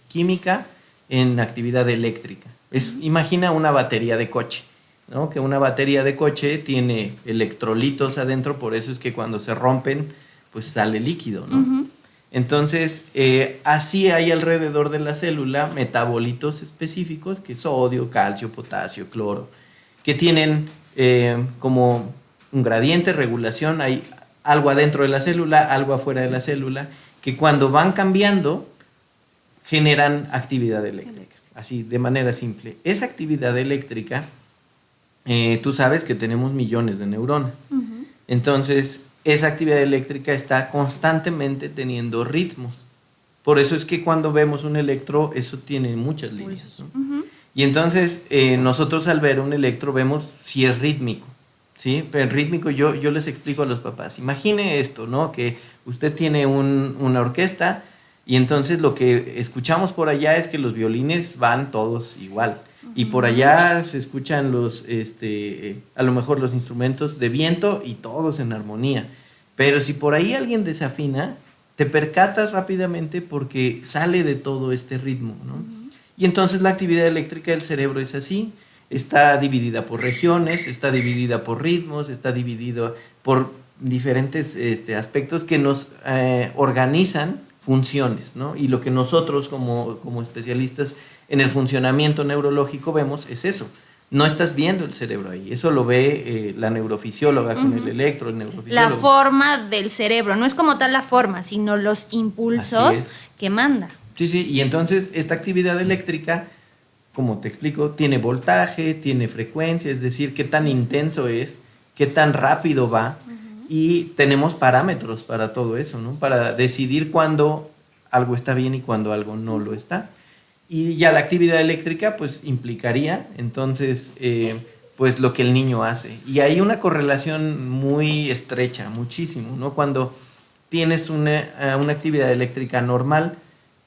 [SPEAKER 4] química en actividad eléctrica. Imagina una batería de coche, ¿no? Que una batería de coche tiene electrolitos adentro, por eso es que cuando se rompen, pues sale líquido, ¿no? Uh-huh. Entonces, así hay alrededor de la célula metabolitos específicos, que sodio, calcio, potasio, cloro, que tienen como un gradiente, regulación, hay algo adentro de la célula, algo afuera de la célula, que cuando van cambiando generan actividad eléctrica, así de manera simple. Esa actividad eléctrica, tú sabes que tenemos millones de neuronas, uh-huh. Entonces esa actividad eléctrica está constantemente teniendo ritmos. Por eso es que cuando vemos un electro, eso tiene muchas líneas, ¿no? Uh-huh. Y entonces nosotros al ver un electro vemos si es rítmico, ¿sí? Pero el rítmico yo les explico a los papás. Imagine esto, ¿no? Que usted tiene una orquesta y entonces lo que escuchamos por allá es que los violines van todos igual. Uh-huh. Y por allá se escuchan a lo mejor los instrumentos de viento y todos en armonía. Pero si por ahí alguien desafina, te percatas rápidamente porque sale de todo este ritmo, ¿no? Uh-huh. Y entonces la actividad eléctrica del cerebro es así. Está dividida por regiones, está dividida por ritmos, está dividida por diferentes aspectos que nos organizan funciones, ¿no? Y lo que nosotros como especialistas en el funcionamiento neurológico vemos es eso. No estás viendo el cerebro ahí, eso lo ve la neurofisióloga con el neurofisiólogo.
[SPEAKER 1] La forma del cerebro, no es como tal la forma, sino los impulsos que manda.
[SPEAKER 4] Sí, sí, y entonces esta actividad eléctrica, como te explico, tiene voltaje, tiene frecuencia, es decir, qué tan intenso es, qué tan rápido va, y tenemos parámetros para todo eso, ¿no? Para decidir cuándo algo está bien y cuándo algo no lo está. Y ya la actividad eléctrica, pues, implicaría, entonces, pues, lo que el niño hace. Y hay una correlación muy estrecha, muchísimo, ¿no? Cuando tienes una actividad eléctrica normal,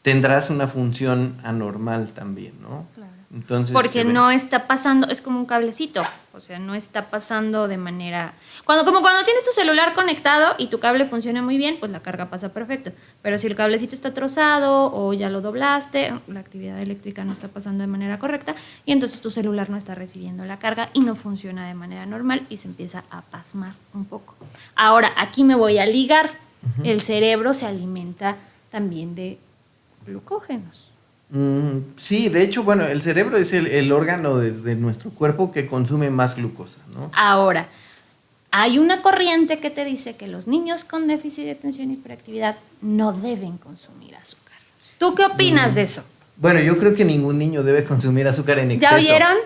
[SPEAKER 4] tendrás una función anormal también, ¿no? Claro. Entonces,
[SPEAKER 1] porque no está pasando, es como un cablecito, o sea, no está pasando de manera... Como cuando tienes tu celular conectado y tu cable funciona muy bien, pues la carga pasa perfecto. Pero si el cablecito está trozado o ya lo doblaste, la actividad eléctrica no está pasando de manera correcta y entonces tu celular no está recibiendo la carga y no funciona de manera normal y se empieza a pasmar un poco. Ahora, aquí me voy a ligar. Uh-huh. El cerebro se alimenta también de glucógenos.
[SPEAKER 4] Sí, de hecho, bueno, el cerebro es el órgano de nuestro cuerpo que consume más glucosa, ¿no?
[SPEAKER 1] Ahora, hay una corriente que te dice que los niños con déficit de atención y hiperactividad no deben consumir azúcar. ¿Tú qué opinas de eso?
[SPEAKER 4] Bueno, yo creo que ningún niño debe consumir azúcar en exceso.
[SPEAKER 1] ¿Ya oyeron?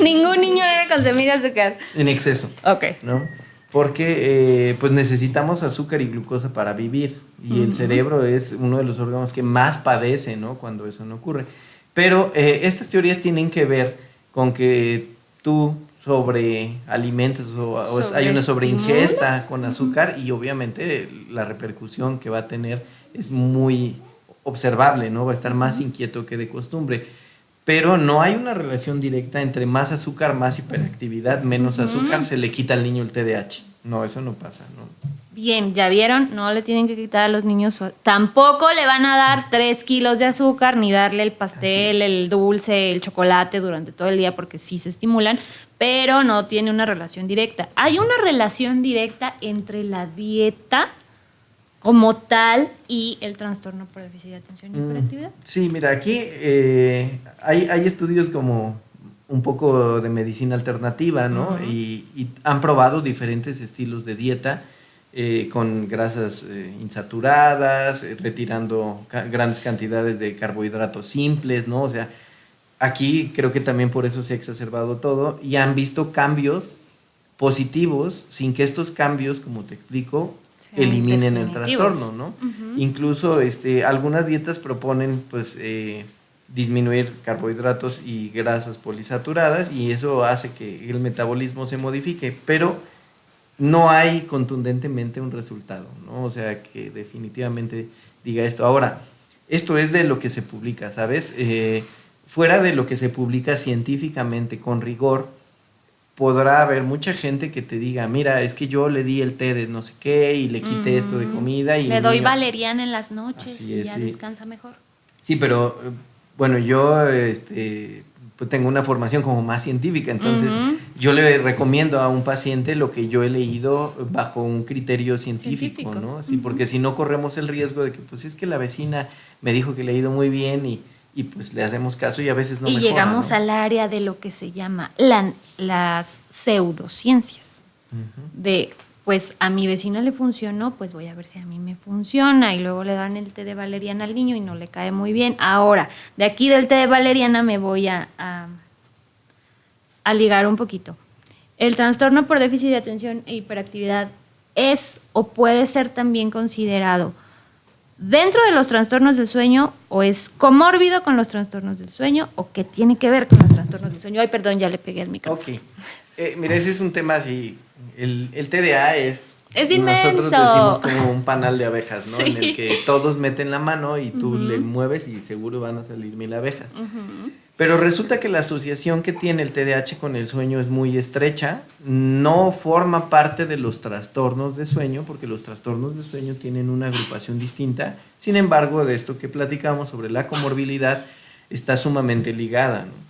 [SPEAKER 1] Ningún niño debe consumir azúcar.
[SPEAKER 4] En exceso.
[SPEAKER 1] Ok.
[SPEAKER 4] ¿No? Porque pues necesitamos azúcar y glucosa para vivir y el cerebro es uno de los órganos que más padece, ¿no? Cuando eso no ocurre. Pero estas teorías tienen que ver con que tú sobrealimentas o hay una sobreingesta con azúcar y obviamente la repercusión que va a tener es muy observable, ¿no? Va a estar más inquieto que de costumbre. Pero no hay una relación directa entre más azúcar, más hiperactividad, menos azúcar, se le quita al niño el TDAH. No, eso no pasa, ¿no?
[SPEAKER 1] Bien, ¿ya vieron? No le tienen que quitar a los niños. Tampoco le van a dar 3 kilos de azúcar, ni darle el pastel, el dulce, el chocolate durante todo el día, porque sí se estimulan, pero no tiene una relación directa. Hay una relación directa entre la dieta como tal y el trastorno por déficit de atención y hiperactividad.
[SPEAKER 4] Sí, mira, aquí hay estudios como un poco de medicina alternativa, ¿no? Y han probado diferentes estilos de dieta con grasas insaturadas, retirando grandes cantidades de carbohidratos simples, ¿no? O sea, aquí creo que también por eso se ha exacerbado todo y han visto cambios positivos sin que estos cambios, como te explico, eliminen el trastorno, ¿no? Incluso algunas dietas proponen pues disminuir carbohidratos y grasas polisaturadas y eso hace que el metabolismo se modifique, pero no hay contundentemente un resultado, ¿no? O sea, que definitivamente diga esto. Ahora, esto es de lo que se publica, ¿sabes? Fuera de lo que se publica científicamente con rigor, podrá haber mucha gente que te diga, mira, es que yo le di el té de no sé qué y le quité esto de comida. Y
[SPEAKER 1] le doy valeriana en las noches y ya
[SPEAKER 4] sí.
[SPEAKER 1] descansa mejor.
[SPEAKER 4] Sí, pero bueno, yo pues tengo una formación como más científica, entonces yo le recomiendo a un paciente lo que yo he leído bajo un criterio científico, ¿no? Sí, porque si no corremos el riesgo de que pues es que la vecina me dijo que le ha ido muy bien y pues le hacemos caso y a veces no mejora,
[SPEAKER 1] llegamos
[SPEAKER 4] ¿no?
[SPEAKER 1] al área de lo que se llama las pseudociencias. De, pues a mi vecina le funcionó, pues voy a ver si a mí me funciona. Y luego le dan el té de valeriana al niño y no le cae muy bien. Ahora, de aquí del té de valeriana me voy a ligar un poquito. El trastorno por déficit de atención e hiperactividad es o puede ser también considerado dentro de los trastornos del sueño o es comórbido con los trastornos del sueño o que tiene que ver con los trastornos del sueño. Ay, perdón, ya le pegué al micrófono.
[SPEAKER 4] Ok. Mira, ese es un tema así. El TDA es
[SPEAKER 1] inmenso.
[SPEAKER 4] Nosotros decimos como un panal de abejas, ¿no?
[SPEAKER 1] Sí.
[SPEAKER 4] En el que todos meten la mano y tú le mueves y seguro van a salir 1000 abejas. Pero resulta que la asociación que tiene el TDAH con el sueño es muy estrecha, no forma parte de los trastornos de sueño, porque los trastornos de sueño tienen una agrupación distinta. Sin embargo, de esto que platicamos sobre la comorbilidad está sumamente ligada, ¿no?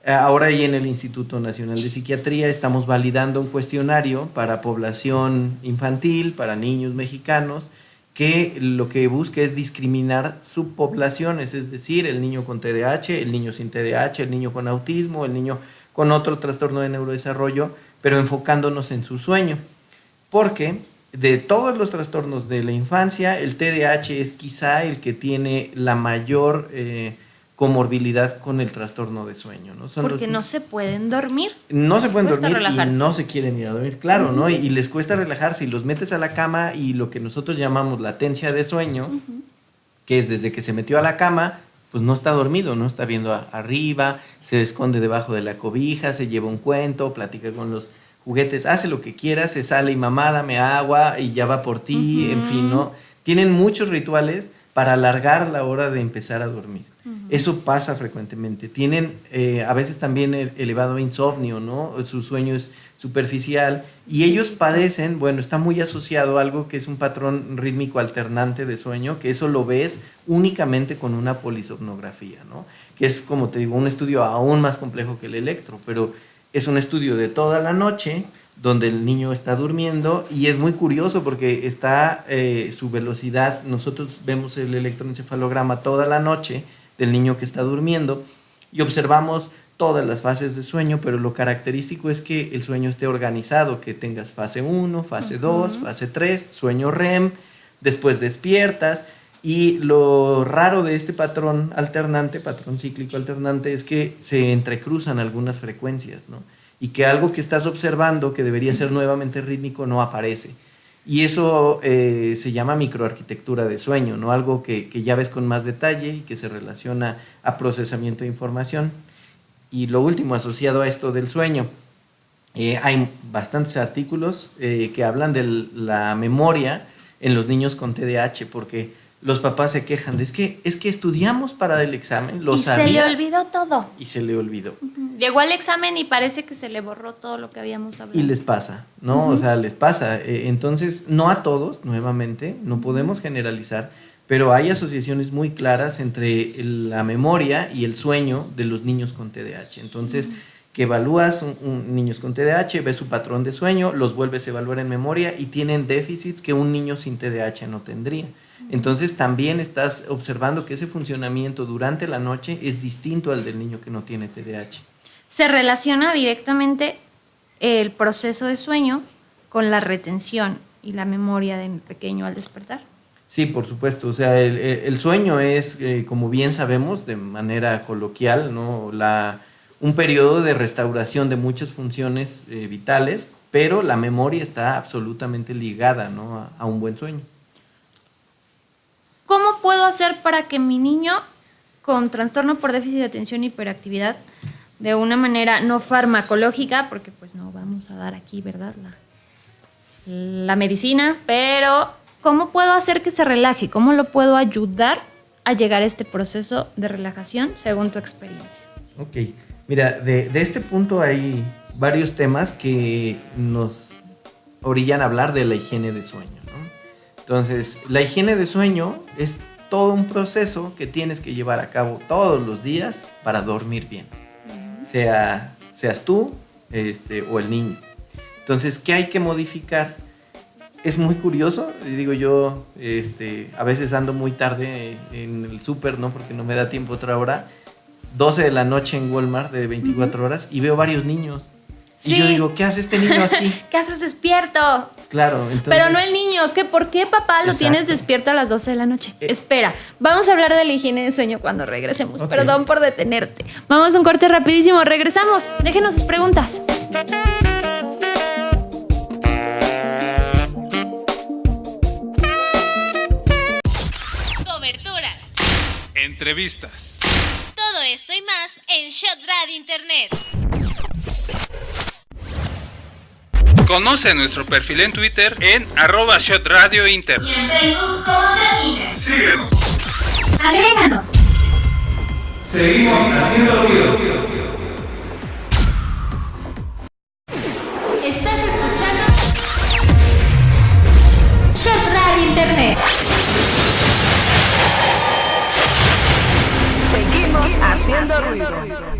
[SPEAKER 4] Ahora y en el Instituto Nacional de Psiquiatría estamos validando un cuestionario para población infantil, para niños mexicanos, que lo que busca es discriminar subpoblaciones, es decir, el niño con TDAH, el niño sin TDAH, el niño con autismo, el niño con otro trastorno de neurodesarrollo, pero enfocándonos en su sueño. Porque de todos los trastornos de la infancia, el TDAH es quizá el que tiene la mayor comorbilidad con el trastorno de sueño, ¿no?
[SPEAKER 1] Porque no se pueden dormir.
[SPEAKER 4] No se pueden dormir
[SPEAKER 1] relajarse.
[SPEAKER 4] y no se quieren ir a dormir, claro, ¿no? Y les cuesta relajarse y los metes a la cama y lo que nosotros llamamos latencia de sueño, que es desde que se metió a la cama, pues no está dormido, no está viendo arriba, se esconde debajo de la cobija, se lleva un cuento, platica con los juguetes, hace lo que quiera, se sale y mamá, dame agua y ya va por ti, en fin, ¿no? Tienen muchos rituales para alargar la hora de empezar a dormir. Eso pasa frecuentemente. Tienen a veces también elevado insomnio, ¿no? Su sueño es superficial y ellos padecen, bueno, está muy asociado a algo que es un patrón rítmico alternante de sueño, que eso lo ves únicamente con una polisomnografía, ¿no? Que es, como te digo, un estudio aún más complejo que el electro, pero es un estudio de toda la noche donde el niño está durmiendo y es muy curioso porque está su velocidad, nosotros vemos el electroencefalograma toda la noche del niño que está durmiendo y observamos todas las fases de sueño, pero lo característico es que el sueño esté organizado, que tengas fase 1, fase 2, fase 3, sueño REM, después despiertas y lo raro de este patrón alternante, patrón cíclico alternante, es que se entrecruzan algunas frecuencias, ¿no? Y que algo que estás observando, que debería ser nuevamente rítmico, no aparece. Y eso se llama microarquitectura de sueño, ¿no? Algo que ya ves con más detalle y que se relaciona a procesamiento de información. Y lo último, asociado a esto del sueño, hay bastantes artículos que hablan de la memoria en los niños con TDAH, porque los papás se quejan de es que estudiamos para el examen, lo sabía.
[SPEAKER 1] Se le olvidó todo.
[SPEAKER 4] Y se le olvidó.
[SPEAKER 1] Llegó al examen y parece que se le borró todo lo que habíamos hablado.
[SPEAKER 4] Y les pasa, ¿no? O sea, les pasa. Entonces, no a todos, nuevamente, no podemos generalizar, pero hay asociaciones muy claras entre la memoria y el sueño de los niños con TDAH. Entonces, que evalúas niños con TDAH, ves su patrón de sueño, los vuelves a evaluar en memoria y tienen déficits que un niño sin TDAH no tendría. Entonces también estás observando que ese funcionamiento durante la noche es distinto al del niño que no tiene TDAH.
[SPEAKER 1] Se relaciona directamente el proceso de sueño con la retención y la memoria del pequeño al despertar.
[SPEAKER 4] Sí, por supuesto. O sea, el sueño es, como bien sabemos, de manera coloquial, ¿no? Un periodo de restauración de muchas funciones vitales, pero la memoria está absolutamente ligada, ¿no? a un buen sueño.
[SPEAKER 1] ¿Cómo puedo hacer para que mi niño con trastorno por déficit de atención y hiperactividad, de una manera no farmacológica, porque pues no vamos a dar aquí, ¿verdad?, la medicina, pero ¿cómo puedo hacer que se relaje? ¿Cómo lo puedo ayudar a llegar a este proceso de relajación según tu experiencia?
[SPEAKER 4] Ok, mira, de este punto hay varios temas que nos orillan a hablar de la higiene de sueño, ¿no? Entonces, la higiene de sueño es todo un proceso que tienes que llevar a cabo todos los días para dormir bien, seas tú o el niño. Entonces, ¿qué hay que modificar? Es muy curioso, digo yo, a veces ando muy tarde en el súper, ¿no? Porque no me da tiempo otra hora, 12 de la noche en Walmart de 24 horas y veo varios niños.
[SPEAKER 1] Sí.
[SPEAKER 4] Y yo digo, ¿qué hace este niño aquí?
[SPEAKER 1] ¿Qué haces despierto?
[SPEAKER 4] Claro, entonces...
[SPEAKER 1] Pero no el niño, ¿por qué papá lo
[SPEAKER 4] Exacto.
[SPEAKER 1] tienes despierto a las 12 de la noche? Espera, vamos a hablar de la higiene de sueño cuando regresemos.
[SPEAKER 4] Ok.
[SPEAKER 1] Perdón por detenerte. Vamos a un corte rapidísimo, regresamos. Déjenos sus preguntas.
[SPEAKER 5] Coberturas.
[SPEAKER 6] Entrevistas.
[SPEAKER 5] Todo esto y más en Shot Radio Internet.
[SPEAKER 6] Conoce nuestro perfil en Twitter en @ShotRadioInter.
[SPEAKER 5] Y en Facebook como Shot Inter.
[SPEAKER 6] Síguenos.
[SPEAKER 2] Agréganos.
[SPEAKER 6] Seguimos haciendo ruido.
[SPEAKER 2] Estás escuchando Shot Radio Internet.
[SPEAKER 3] Seguimos haciendo ruido.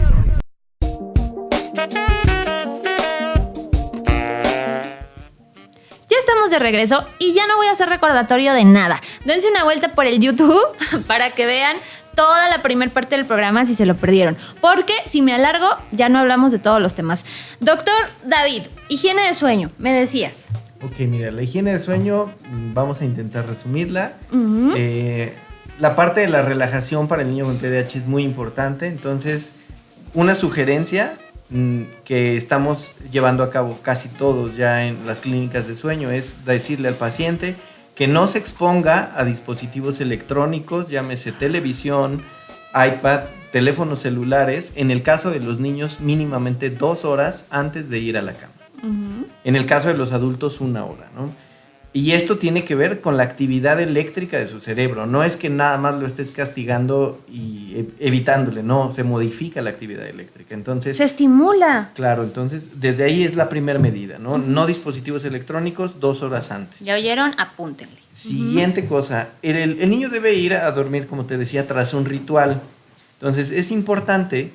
[SPEAKER 1] Ya estamos de regreso y ya no voy a hacer recordatorio de nada. Dense una vuelta por el YouTube para que vean toda la primera parte del programa si se lo perdieron. Porque si me alargo, ya no hablamos de todos los temas. Doctor David, higiene de sueño, me decías.
[SPEAKER 4] Ok, mira, la higiene de sueño, vamos a intentar resumirla.
[SPEAKER 1] Ujú.
[SPEAKER 4] La parte de la relajación para el niño con TDAH es muy importante, entonces una sugerencia que estamos llevando a cabo casi todos ya en las clínicas de sueño es decirle al paciente que no se exponga a dispositivos electrónicos, llámese televisión, iPad, teléfonos celulares, en el caso de los niños mínimamente 2 horas antes de ir a la cama.
[SPEAKER 1] Ujú.
[SPEAKER 4] En el caso de los adultos 1 hora, ¿no? Y esto tiene que ver con la actividad eléctrica de su cerebro. No es que nada más lo estés castigando y evitándole, no, se modifica la actividad eléctrica. Entonces,
[SPEAKER 1] Se estimula.
[SPEAKER 4] claro, entonces desde ahí es la primera medida, ¿no? No dispositivos electrónicos 2 horas antes.
[SPEAKER 1] ¿Ya oyeron? Apúntenle.
[SPEAKER 4] Siguiente cosa, el niño debe ir a dormir, como te decía, tras un ritual. Entonces, es importante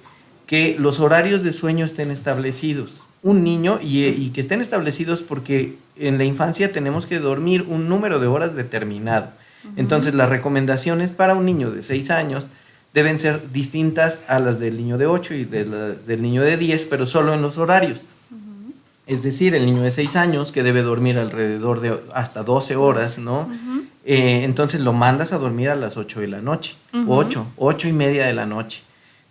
[SPEAKER 4] que los horarios de sueño estén establecidos. Un niño, y que estén establecidos porque en la infancia tenemos que dormir un número de horas determinado. Entonces, las recomendaciones para un niño de 6 años deben ser distintas a las del niño de 8 y del niño de 10, pero solo en los horarios. Es decir, el niño de 6 años que debe dormir alrededor de hasta 12 horas, ¿no? Entonces lo mandas a dormir a las 8 de la noche, 8:30 de la noche.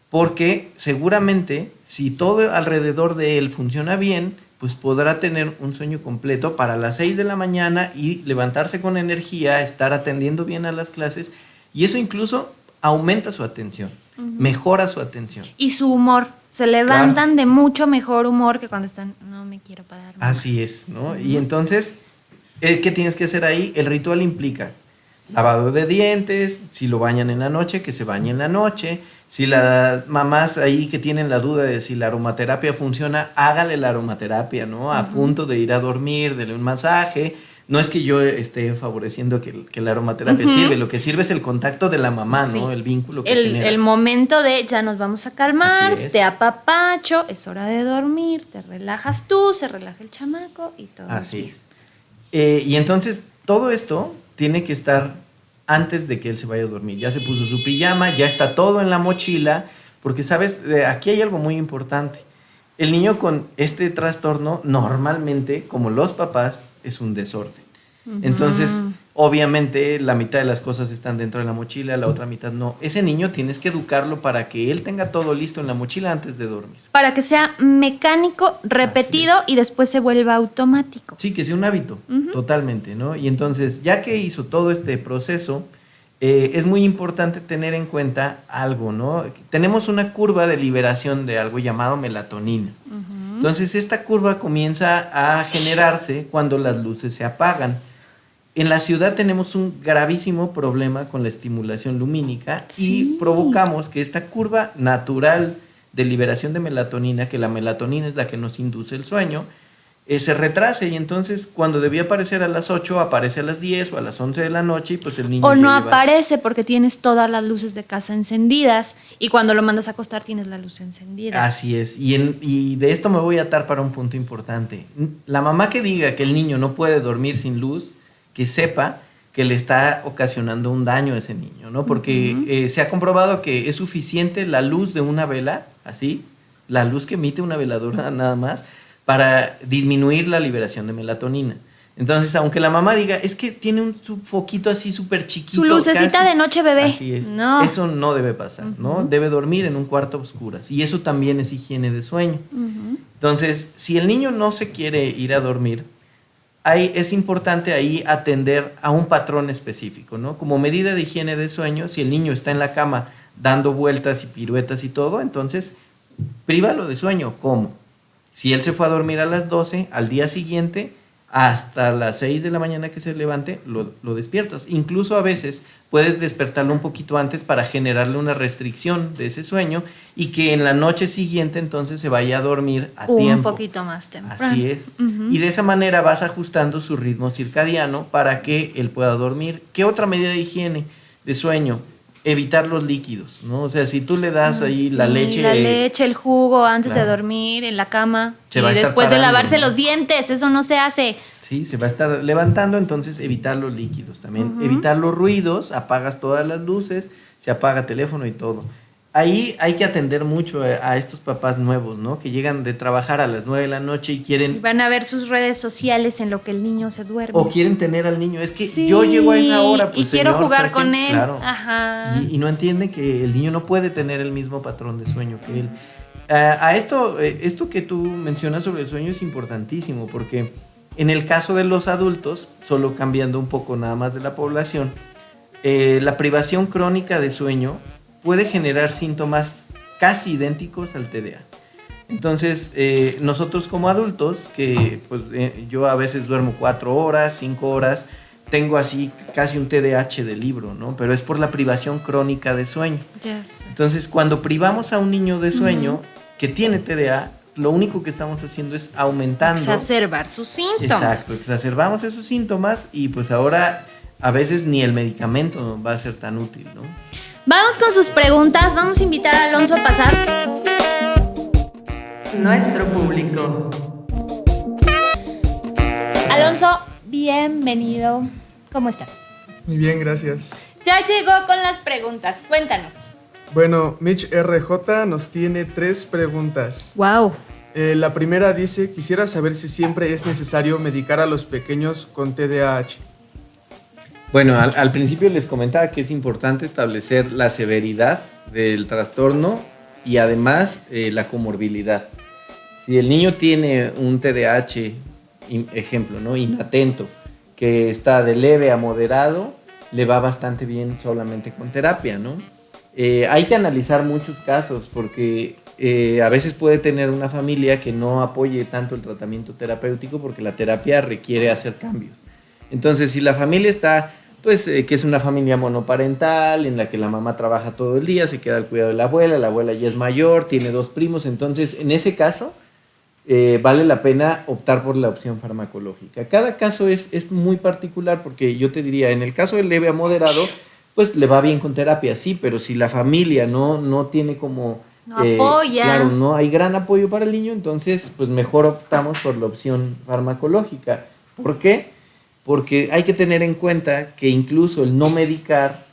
[SPEAKER 4] Porque seguramente si todo alrededor de él funciona bien, pues podrá tener un sueño completo para las 6 de la mañana y levantarse con energía, estar atendiendo bien a las clases, y eso incluso aumenta su atención, mejora su atención.
[SPEAKER 1] Y su humor. Se levantan de mucho mejor humor que cuando están, no me quiero parar. mamá".
[SPEAKER 4] Así es, ¿no? Y entonces, ¿qué tienes que hacer ahí? El ritual implica lavado de dientes, si lo bañan en la noche, que se bañe en la noche. Si las mamás ahí que tienen la duda de si la aromaterapia funciona, hágale la aromaterapia, ¿no? A punto de ir a dormir, dele un masaje. No es que yo esté favoreciendo que la aromaterapia sirve, lo que sirve es el contacto de la mamá, ¿no?
[SPEAKER 1] Sí.
[SPEAKER 4] El vínculo que genera.
[SPEAKER 1] El momento de ya nos vamos a calmar,
[SPEAKER 4] Así es.
[SPEAKER 1] te apapacho, es hora de dormir, te relajas tú, se relaja el chamaco y todo.
[SPEAKER 4] Así
[SPEAKER 1] bien.
[SPEAKER 4] es. Y entonces todo esto tiene que estar antes de que él se vaya a dormir. Ya se puso su pijama, ya está todo en la mochila, porque sabes, aquí hay algo muy importante. El niño con este trastorno normalmente, como los papás, es un desorden. Entonces, obviamente, la mitad de las cosas están dentro de la mochila, la otra mitad no. Ese niño tienes que educarlo para que él tenga todo listo en la mochila antes de dormir.
[SPEAKER 1] Para que sea mecánico, repetido y después se vuelva automático.
[SPEAKER 4] Sí, que sea un hábito, totalmente, ¿no? Y entonces, ya que hizo todo este proceso, es muy importante tener en cuenta algo, ¿no? Tenemos una curva de liberación de algo llamado melatonina. Entonces, esta curva comienza a generarse cuando las luces se apagan. En la ciudad tenemos un gravísimo problema con la estimulación lumínica y provocamos que esta curva natural de liberación de melatonina, que la melatonina es la que nos induce el sueño, se retrase, y entonces cuando debía aparecer a las 8 aparece a las 10 o a las 11 de la noche y pues el niño
[SPEAKER 1] O no
[SPEAKER 4] ya lleva-
[SPEAKER 1] aparece porque tienes todas las luces de casa encendidas y cuando lo mandas a acostar tienes la luz encendida.
[SPEAKER 4] Así es, y de esto me voy a atar para un punto importante. La mamá que diga que el niño no puede dormir sin luz, que sepa que le está ocasionando un daño a ese niño, ¿no? Porque se ha comprobado que es suficiente la luz de una vela, así, la luz que emite una veladora nada más, para disminuir la liberación de melatonina. Entonces, aunque la mamá diga, es que tiene su foquito así súper chiquito.
[SPEAKER 1] Su lucecita
[SPEAKER 4] casi,
[SPEAKER 1] de noche bebé.
[SPEAKER 4] Así es.
[SPEAKER 1] No.
[SPEAKER 4] Eso no debe pasar, ¿no? Debe dormir en un cuarto a oscuras. Y eso también es higiene de sueño. Entonces, si el niño no se quiere ir a dormir, es importante ahí atender a un patrón específico, ¿no? Como medida de higiene de sueño, si el niño está en la cama dando vueltas y piruetas y todo, entonces prívalo de sueño. ¿Cómo? Si él se fue a dormir a las 12, al día siguiente, hasta las 6 de la mañana que se levante, lo despiertas. Incluso a veces puedes despertarlo un poquito antes para generarle una restricción de ese sueño y que en la noche siguiente entonces se vaya a dormir a
[SPEAKER 1] Un
[SPEAKER 4] tiempo.
[SPEAKER 1] poquito más temprano.
[SPEAKER 4] Así es. Y de esa manera vas ajustando su ritmo circadiano para que él pueda dormir. ¿Qué otra medida de higiene de sueño? Evitar los líquidos, ¿no? O sea, si tú le das ahí la leche...
[SPEAKER 1] La leche, el jugo antes
[SPEAKER 4] Claro.
[SPEAKER 1] de dormir, en la cama.
[SPEAKER 4] Se
[SPEAKER 1] Y
[SPEAKER 4] va a estar
[SPEAKER 1] después de
[SPEAKER 4] parando,
[SPEAKER 1] lavarse
[SPEAKER 4] ¿no?
[SPEAKER 1] los dientes, eso no se hace.
[SPEAKER 4] Sí, se va a estar levantando, entonces evitar los líquidos también. Evitar los ruidos, apagas todas las luces, se apaga teléfono y todo. Ahí hay que atender mucho a estos papás nuevos, ¿no? Que llegan de trabajar a las 9 de la noche y
[SPEAKER 1] Y
[SPEAKER 4] quieren...
[SPEAKER 1] van a ver sus redes sociales en lo que el niño se duerme.
[SPEAKER 4] O quieren tener al niño. Es que
[SPEAKER 1] Sí,
[SPEAKER 4] yo llego a esa hora, pues
[SPEAKER 1] y quiero
[SPEAKER 4] señor,
[SPEAKER 1] jugar
[SPEAKER 4] saquen-
[SPEAKER 1] con él.
[SPEAKER 4] Claro.
[SPEAKER 1] Ajá.
[SPEAKER 4] Y no entienden que el niño no puede tener el mismo patrón de sueño que él. Esto que tú mencionas sobre el sueño es importantísimo porque en el caso de los adultos, solo cambiando un poco nada más de la población, la privación crónica de sueño puede generar síntomas casi idénticos al TDA. Entonces, nosotros como adultos, que pues, yo a veces duermo 4 horas, 5 horas, tengo así casi un TDAH de libro, ¿no? Pero es por la privación crónica de sueño.
[SPEAKER 1] Yes.
[SPEAKER 4] Entonces, cuando privamos a un niño de sueño que tiene TDA, lo único que estamos haciendo es aumentando.
[SPEAKER 1] Exacerbar sus síntomas.
[SPEAKER 4] Exacto, exacerbamos esos síntomas y pues ahora a veces ni el medicamento va a ser tan útil, ¿no?
[SPEAKER 1] Vamos con sus preguntas. Vamos a invitar a Alonso a pasar.
[SPEAKER 3] Nuestro público.
[SPEAKER 1] Alonso, bienvenido. ¿Cómo estás?
[SPEAKER 7] Muy bien, gracias.
[SPEAKER 1] Ya llegó con las preguntas. Cuéntanos.
[SPEAKER 7] Bueno, Mitch RJ nos tiene 3 preguntas.
[SPEAKER 1] Wow.
[SPEAKER 7] La primera dice, quisiera saber si siempre es necesario medicar a los pequeños con TDAH.
[SPEAKER 4] Bueno, al principio les comentaba que es importante establecer la severidad del trastorno y además la comorbilidad. Si el niño tiene un TDAH, ejemplo, ¿no? Inatento, que está de leve a moderado, le va bastante bien solamente con terapia, ¿no? Hay que analizar muchos casos porque a veces puede tener una familia que no apoye tanto el tratamiento terapéutico porque la terapia requiere hacer cambios. Entonces, si la familia está, pues, que es una familia monoparental, en la que la mamá trabaja todo el día, se queda al cuidado de la abuela ya es mayor, tiene 2 primos, entonces, en ese caso, vale la pena optar por la opción farmacológica. Cada caso es muy particular porque yo te diría, en el caso del leve a moderado, pues le va bien con terapia, sí, pero si la familia no tiene como...
[SPEAKER 1] No apoya.
[SPEAKER 4] Claro, no hay gran apoyo para el niño, entonces pues mejor optamos por la opción farmacológica. ¿Por qué? Porque hay que tener en cuenta que incluso el no medicar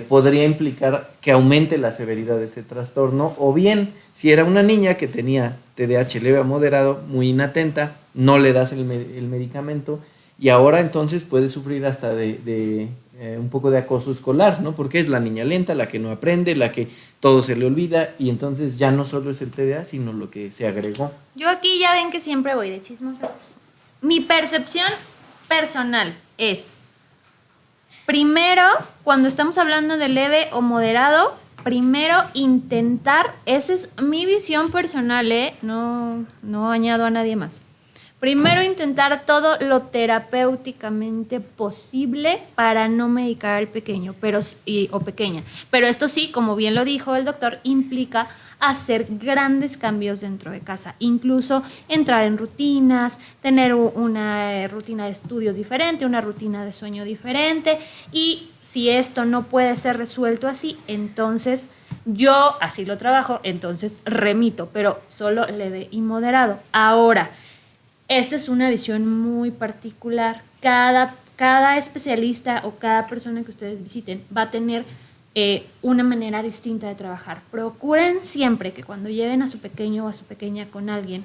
[SPEAKER 4] podría implicar que aumente la severidad de ese trastorno, o bien, si era una niña que tenía TDAH leve a moderado, muy inatenta, no le das el medicamento y ahora entonces puede sufrir hasta un poco de acoso escolar, ¿no? Porque es la niña lenta, la que no aprende, la que todo se le olvida, y entonces ya no solo es el TDA, sino lo que se agregó.
[SPEAKER 1] Yo aquí ya ven que siempre voy de chismosa. Mi percepción personal es, primero, cuando estamos hablando de leve o moderado, primero intentar, esa es mi visión personal, no añado a nadie más. Primero intentar todo lo terapéuticamente posible para no medicar al pequeño o pequeña. Pero esto sí, como bien lo dijo el doctor, implica hacer grandes cambios dentro de casa, incluso entrar en rutinas, tener una rutina de estudios diferente, una rutina de sueño diferente, y si esto no puede ser resuelto así, entonces yo así lo trabajo, entonces remito, pero solo leve y moderado. Ahora, esta es una visión muy particular. Cada especialista o cada persona que ustedes visiten va a tener una manera distinta de trabajar. Procuren siempre que cuando lleven a su pequeño o a su pequeña con alguien,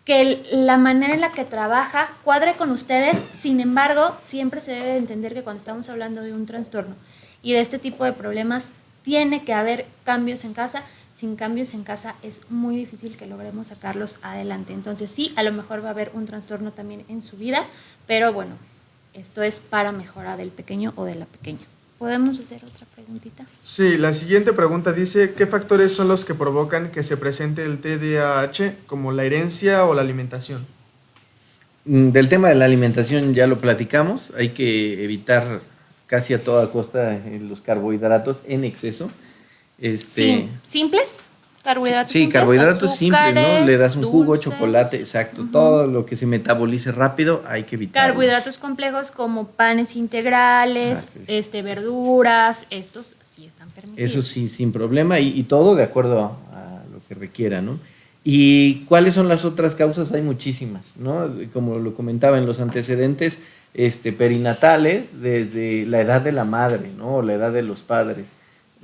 [SPEAKER 1] que la manera en la que trabaja cuadre con ustedes. Sin embargo, siempre se debe de entender que cuando estamos hablando de un trastorno y de este tipo de problemas, tiene que haber cambios en casa. Sin cambios en casa es muy difícil que logremos sacarlos adelante. Entonces sí, a lo mejor va a haber un trastorno también en su vida, pero bueno, esto es para mejora del pequeño o de la pequeña. ¿Podemos hacer otra preguntita?
[SPEAKER 7] Sí, la siguiente pregunta dice, ¿qué factores son los que provocan que se presente el TDAH, como la herencia o la alimentación?
[SPEAKER 4] Del tema de la alimentación ya lo platicamos, hay que evitar casi a toda costa los carbohidratos en exceso.
[SPEAKER 1] Sí, ¿simples? ¿Carbohidratos
[SPEAKER 4] sí,
[SPEAKER 1] simples?
[SPEAKER 4] carbohidratos simples, ¿no? Le das un jugo,
[SPEAKER 1] dulces,
[SPEAKER 4] chocolate, exacto. Todo lo que se metabolice rápido hay que evitar.
[SPEAKER 1] Carbohidratos complejos como panes integrales, verduras, estos sí están permitidos.
[SPEAKER 4] Eso sí, sin problema, y todo de acuerdo a lo que requiera, ¿no? ¿Y cuáles son las otras causas? Hay muchísimas, ¿no? Como lo comentaba en los antecedentes perinatales, desde la edad de la madre, ¿no? O la edad de los padres.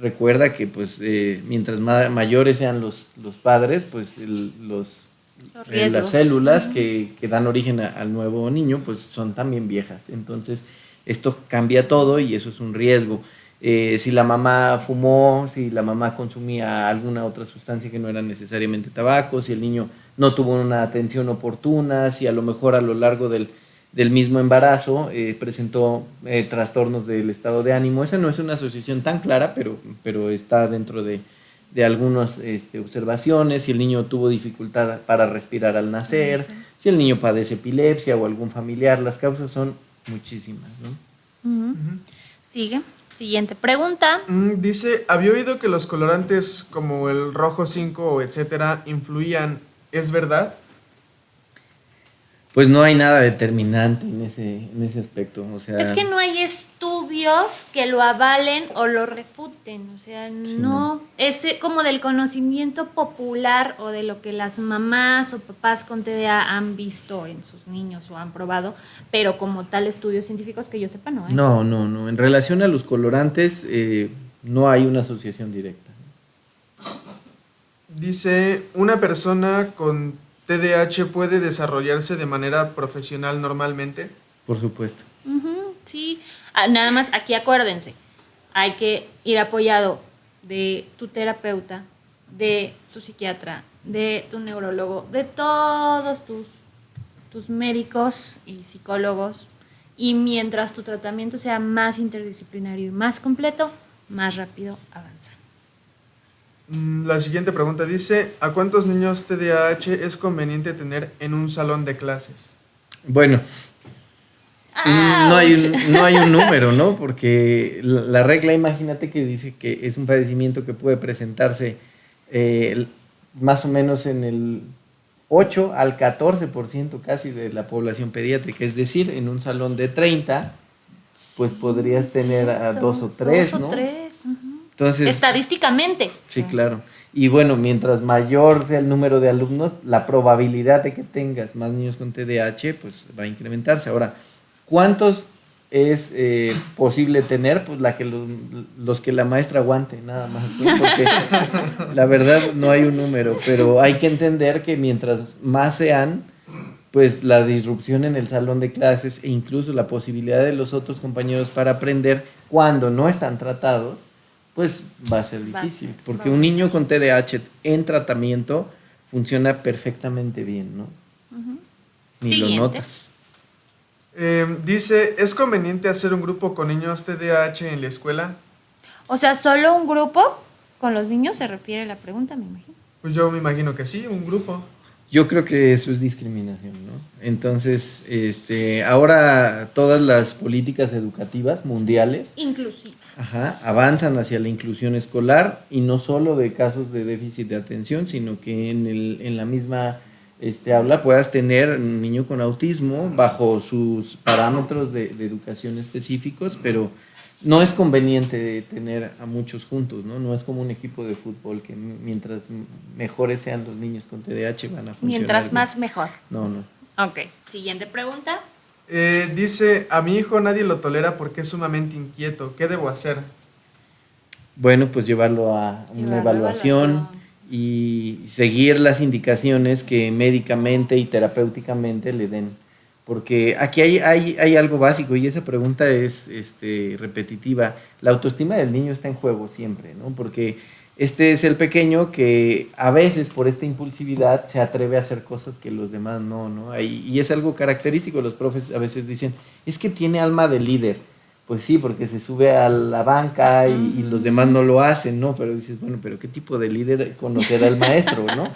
[SPEAKER 4] Recuerda que pues mientras mayores sean los padres, pues las células que dan origen al nuevo niño pues son también viejas. Entonces esto cambia todo y eso es un riesgo. Si la mamá fumó, si la mamá consumía alguna otra sustancia que no era necesariamente tabaco, si el niño no tuvo una atención oportuna, si a lo mejor a lo largo del mismo embarazo presentó trastornos del estado de ánimo. Esa no es una asociación tan clara, pero está dentro de algunas observaciones. Si el niño tuvo dificultad para respirar al nacer, si el niño padece epilepsia o algún familiar, las causas son muchísimas, ¿no?
[SPEAKER 1] Sigue. Siguiente pregunta.
[SPEAKER 7] Dice, había oído que los colorantes como el rojo 5, etcétera, influían. ¿Es verdad?
[SPEAKER 4] Pues no hay nada determinante en ese aspecto. O sea,
[SPEAKER 1] es que no hay estudios que lo avalen o lo refuten. O sea, no. Es como del conocimiento popular o de lo que las mamás o papás con TDA han visto en sus niños o han probado, pero como tal estudios científicos que yo sepa, no.
[SPEAKER 4] No. En relación a los colorantes, no hay una asociación directa.
[SPEAKER 7] Dice, ¿una persona con TDAH puede desarrollarse de manera profesional normalmente?
[SPEAKER 4] Por supuesto.
[SPEAKER 1] Sí, nada más aquí acuérdense, hay que ir apoyado de tu terapeuta, de tu psiquiatra, de tu neurólogo, de todos tus médicos y psicólogos, y mientras tu tratamiento sea más interdisciplinario y más completo, más rápido avanza.
[SPEAKER 7] La siguiente pregunta dice, ¿a cuántos niños TDAH es conveniente tener en un salón de clases?
[SPEAKER 4] Bueno, no hay un número, ¿no? Porque la regla, imagínate que dice que es un padecimiento que puede presentarse más o menos en el 8 al 14% casi de la población pediátrica. Es decir, en un salón de 30, pues podrías tener a 2 o 3, ¿no?
[SPEAKER 1] 2 o 3,
[SPEAKER 4] Entonces,
[SPEAKER 1] estadísticamente.
[SPEAKER 4] Sí, claro. Y bueno, mientras mayor sea el número de alumnos, la probabilidad de que tengas más niños con TDAH pues va a incrementarse. Ahora, ¿cuántos es posible tener? Pues los que la maestra aguante, nada más, ¿no? Porque la verdad no hay un número, pero hay que entender que mientras más sean, pues la disrupción en el salón de clases e incluso la posibilidad de los otros compañeros para aprender cuando no están tratados, pues va a ser difícil. Porque un niño con TDAH en tratamiento funciona perfectamente bien, ¿no? Ni
[SPEAKER 1] Siguiente.
[SPEAKER 4] lo notas.
[SPEAKER 7] Dice, ¿es conveniente hacer un grupo con niños TDAH en la escuela?
[SPEAKER 1] O sea, ¿solo un grupo con los niños se refiere la pregunta, me imagino?
[SPEAKER 7] Pues yo me imagino que sí, un grupo.
[SPEAKER 4] Yo creo que eso es discriminación, ¿no? Entonces, ahora todas las políticas educativas mundiales
[SPEAKER 1] Inclusive.
[SPEAKER 4] avanzan hacia la inclusión escolar y no solo de casos de déficit de atención, sino que en la misma aula puedas tener un niño con autismo bajo sus parámetros de educación específicos, pero no es conveniente tener a muchos juntos, ¿no? No es como un equipo de fútbol que mientras mejores sean los niños con TDAH van a funcionar.
[SPEAKER 1] Mientras
[SPEAKER 4] bien.
[SPEAKER 1] más, mejor.
[SPEAKER 4] No.
[SPEAKER 1] Ok. Siguiente pregunta.
[SPEAKER 7] Dice, a mi hijo nadie lo tolera porque es sumamente inquieto. ¿Qué debo hacer?
[SPEAKER 4] Bueno, pues llevarlo a una
[SPEAKER 1] Llevarlo a
[SPEAKER 4] evaluación
[SPEAKER 1] evaluación.
[SPEAKER 4] y seguir las indicaciones que médicamente y terapéuticamente le den. Porque aquí hay algo básico y esa pregunta es repetitiva. La autoestima del niño está en juego siempre, ¿no? Porque este es el pequeño que a veces por esta impulsividad se atreve a hacer cosas que los demás no. Y es algo característico. Los profes a veces dicen, es que tiene alma de líder. Pues sí, porque se sube a la banca y los demás no lo hacen, ¿no? Pero dices, bueno, pero ¿qué tipo de líder conocerá el maestro, no?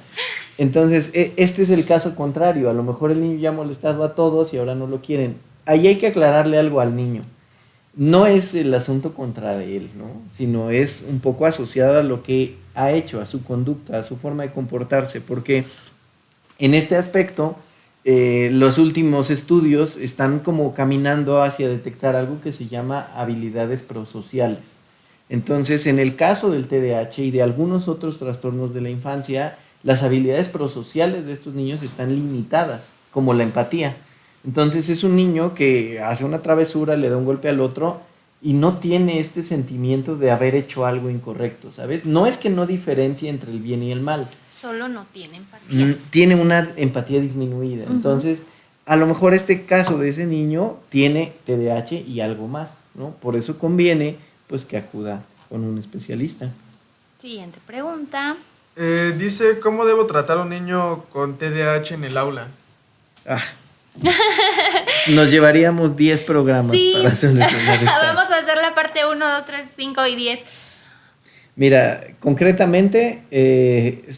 [SPEAKER 4] Entonces, este es el caso contrario. A lo mejor el niño ya ha molestado a todos y ahora no lo quieren. Ahí hay que aclararle algo al niño. No es el asunto contra él, ¿no? Sino es un poco asociado a lo que ha hecho, a su conducta, a su forma de comportarse. Porque en este aspecto, los últimos estudios están como caminando hacia detectar algo que se llama habilidades prosociales. Entonces, en el caso del TDAH y de algunos otros trastornos de la infancia, las habilidades prosociales de estos niños están limitadas, como la empatía. Entonces, es un niño que hace una travesura, le da un golpe al otro y no tiene este sentimiento de haber hecho algo incorrecto, ¿sabes? No es que no diferencie entre el bien y el mal.
[SPEAKER 1] Solo no tiene empatía.
[SPEAKER 4] Tiene una empatía disminuida. Entonces, a lo mejor este caso de ese niño tiene TDAH y algo más, ¿no? Por eso conviene, pues, que acuda con un especialista.
[SPEAKER 1] Siguiente pregunta.
[SPEAKER 7] Dice, ¿cómo debo tratar a un niño con TDAH en el aula?
[SPEAKER 4] Nos llevaríamos 10 programas
[SPEAKER 1] Sí.
[SPEAKER 4] para solucionar esto.
[SPEAKER 1] Vamos a hacer la parte 1, 2, 3, 5 y 10.
[SPEAKER 4] Mira, concretamente,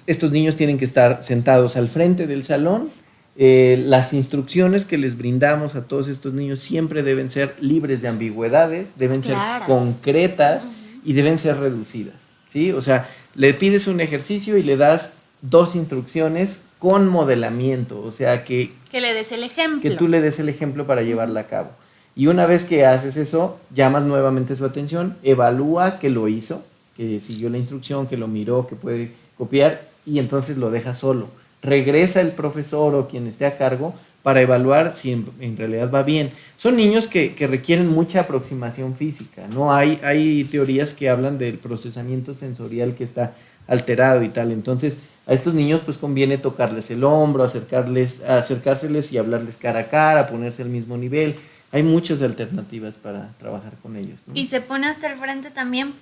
[SPEAKER 4] estos niños tienen que estar sentados al frente del salón. Las instrucciones que les brindamos a todos estos niños siempre deben ser libres de ambigüedades, deben
[SPEAKER 1] Claras.
[SPEAKER 4] ser concretas y deben ser reducidas, ¿sí? O sea, le pides un ejercicio y le das 2 instrucciones con modelamiento, o sea, que
[SPEAKER 1] Que le des el ejemplo.
[SPEAKER 4] tú le des el ejemplo para llevarla a cabo. Y una vez que haces eso, llamas nuevamente su atención, evalúa que lo hizo, que siguió la instrucción, que lo miró, que puede copiar, y entonces lo deja solo. Regresa el profesor o quien esté a cargo para evaluar si en realidad va bien. Son niños que requieren mucha aproximación física, ¿no? Hay teorías que hablan del procesamiento sensorial que está alterado y tal. Entonces, a estos niños pues conviene tocarles el hombro, acercárseles y hablarles cara a cara, ponerse al mismo nivel. Hay muchas alternativas para trabajar con ellos, ¿no?
[SPEAKER 1] Y se pone hasta el frente también,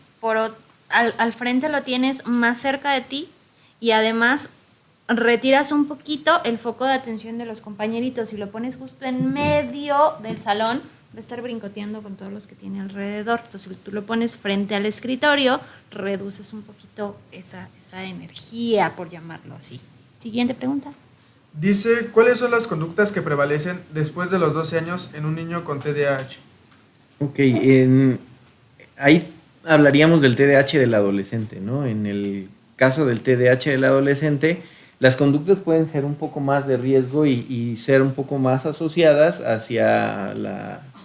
[SPEAKER 1] al frente lo tienes más cerca de ti y además retiras un poquito el foco de atención de los compañeritos y lo pones justo en medio del salón, va a estar brincoteando con todos los que tiene alrededor. Entonces, si tú lo pones frente al escritorio, reduces un poquito esa energía, por llamarlo así. Siguiente pregunta.
[SPEAKER 7] Dice, ¿cuáles son las conductas que prevalecen después de los 12 años en un niño con TDAH?
[SPEAKER 4] Ok, ahí hablaríamos del TDAH del adolescente, ¿no? En el caso del TDAH del adolescente, las conductas pueden ser un poco más de riesgo y ser un poco más asociadas hacia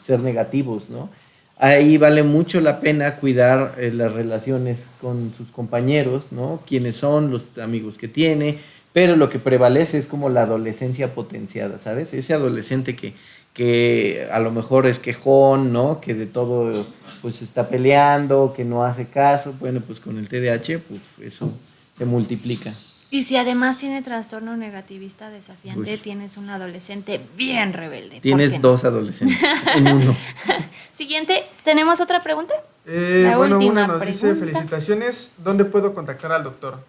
[SPEAKER 4] ser negativos, ¿no? Ahí vale mucho la pena cuidar las relaciones con sus compañeros, ¿no? Quiénes son, los amigos que tiene, pero lo que prevalece es como la adolescencia potenciada, ¿sabes? Ese adolescente que a lo mejor es quejón, ¿no? Que de todo pues está peleando, que no hace caso, bueno, pues con el TDAH, pues eso se multiplica.
[SPEAKER 1] Y si además tiene trastorno negativista desafiante,
[SPEAKER 4] Uy.
[SPEAKER 1] tienes un adolescente bien rebelde. ¿Por
[SPEAKER 4] Tienes
[SPEAKER 1] qué no?
[SPEAKER 4] 2 adolescentes en uno.
[SPEAKER 1] Siguiente, ¿tenemos otra pregunta?
[SPEAKER 7] Bueno,
[SPEAKER 1] última
[SPEAKER 7] una nos dice,
[SPEAKER 1] pregunta.
[SPEAKER 7] felicitaciones, ¿dónde puedo contactar al doctor?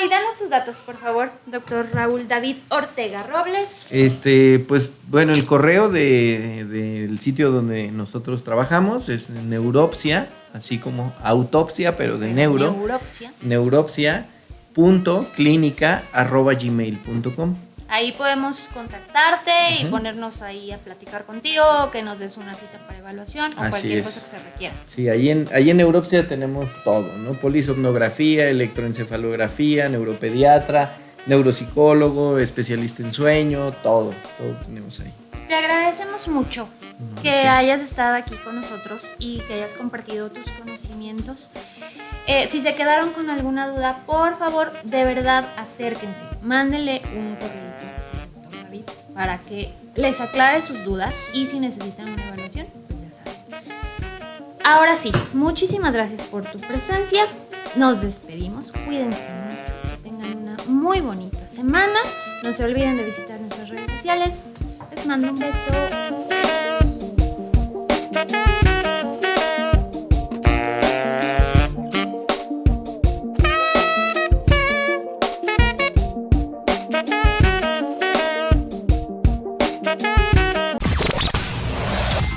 [SPEAKER 1] Y danos tus datos, por favor, doctor Raúl David Ortega Robles.
[SPEAKER 4] Pues bueno, el correo del sitio donde nosotros trabajamos es neuropsia, así como autopsia, pero de neuro.
[SPEAKER 1] Neuropsia.
[SPEAKER 4] Neuropsia.clinica@gmail.com.
[SPEAKER 1] Ahí podemos contactarte y ponernos ahí a platicar contigo, o que nos des una cita para evaluación o
[SPEAKER 4] Así
[SPEAKER 1] cualquier
[SPEAKER 4] es.
[SPEAKER 1] cosa que se requiera.
[SPEAKER 4] Sí, ahí en Neuropsia tenemos todo, ¿no? Polisomnografía, electroencefalografía, neuropediatra, neuropsicólogo, especialista en sueño, todo tenemos ahí.
[SPEAKER 1] Te agradecemos mucho que hayas estado aquí con nosotros y que hayas compartido tus conocimientos. Si se quedaron con alguna duda, por favor, de verdad, acérquense. Mándenle un correo al doctor David para que les aclare sus dudas y si necesitan una evaluación, pues ya saben. Ahora sí, muchísimas gracias por tu presencia. Nos despedimos. Cuídense mucho. Que tengan una muy bonita semana. No se olviden de visitar nuestras redes sociales. Les mando un beso.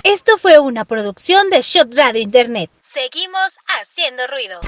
[SPEAKER 5] Esto fue una producción de Shot Radio Internet. Seguimos haciendo ruido.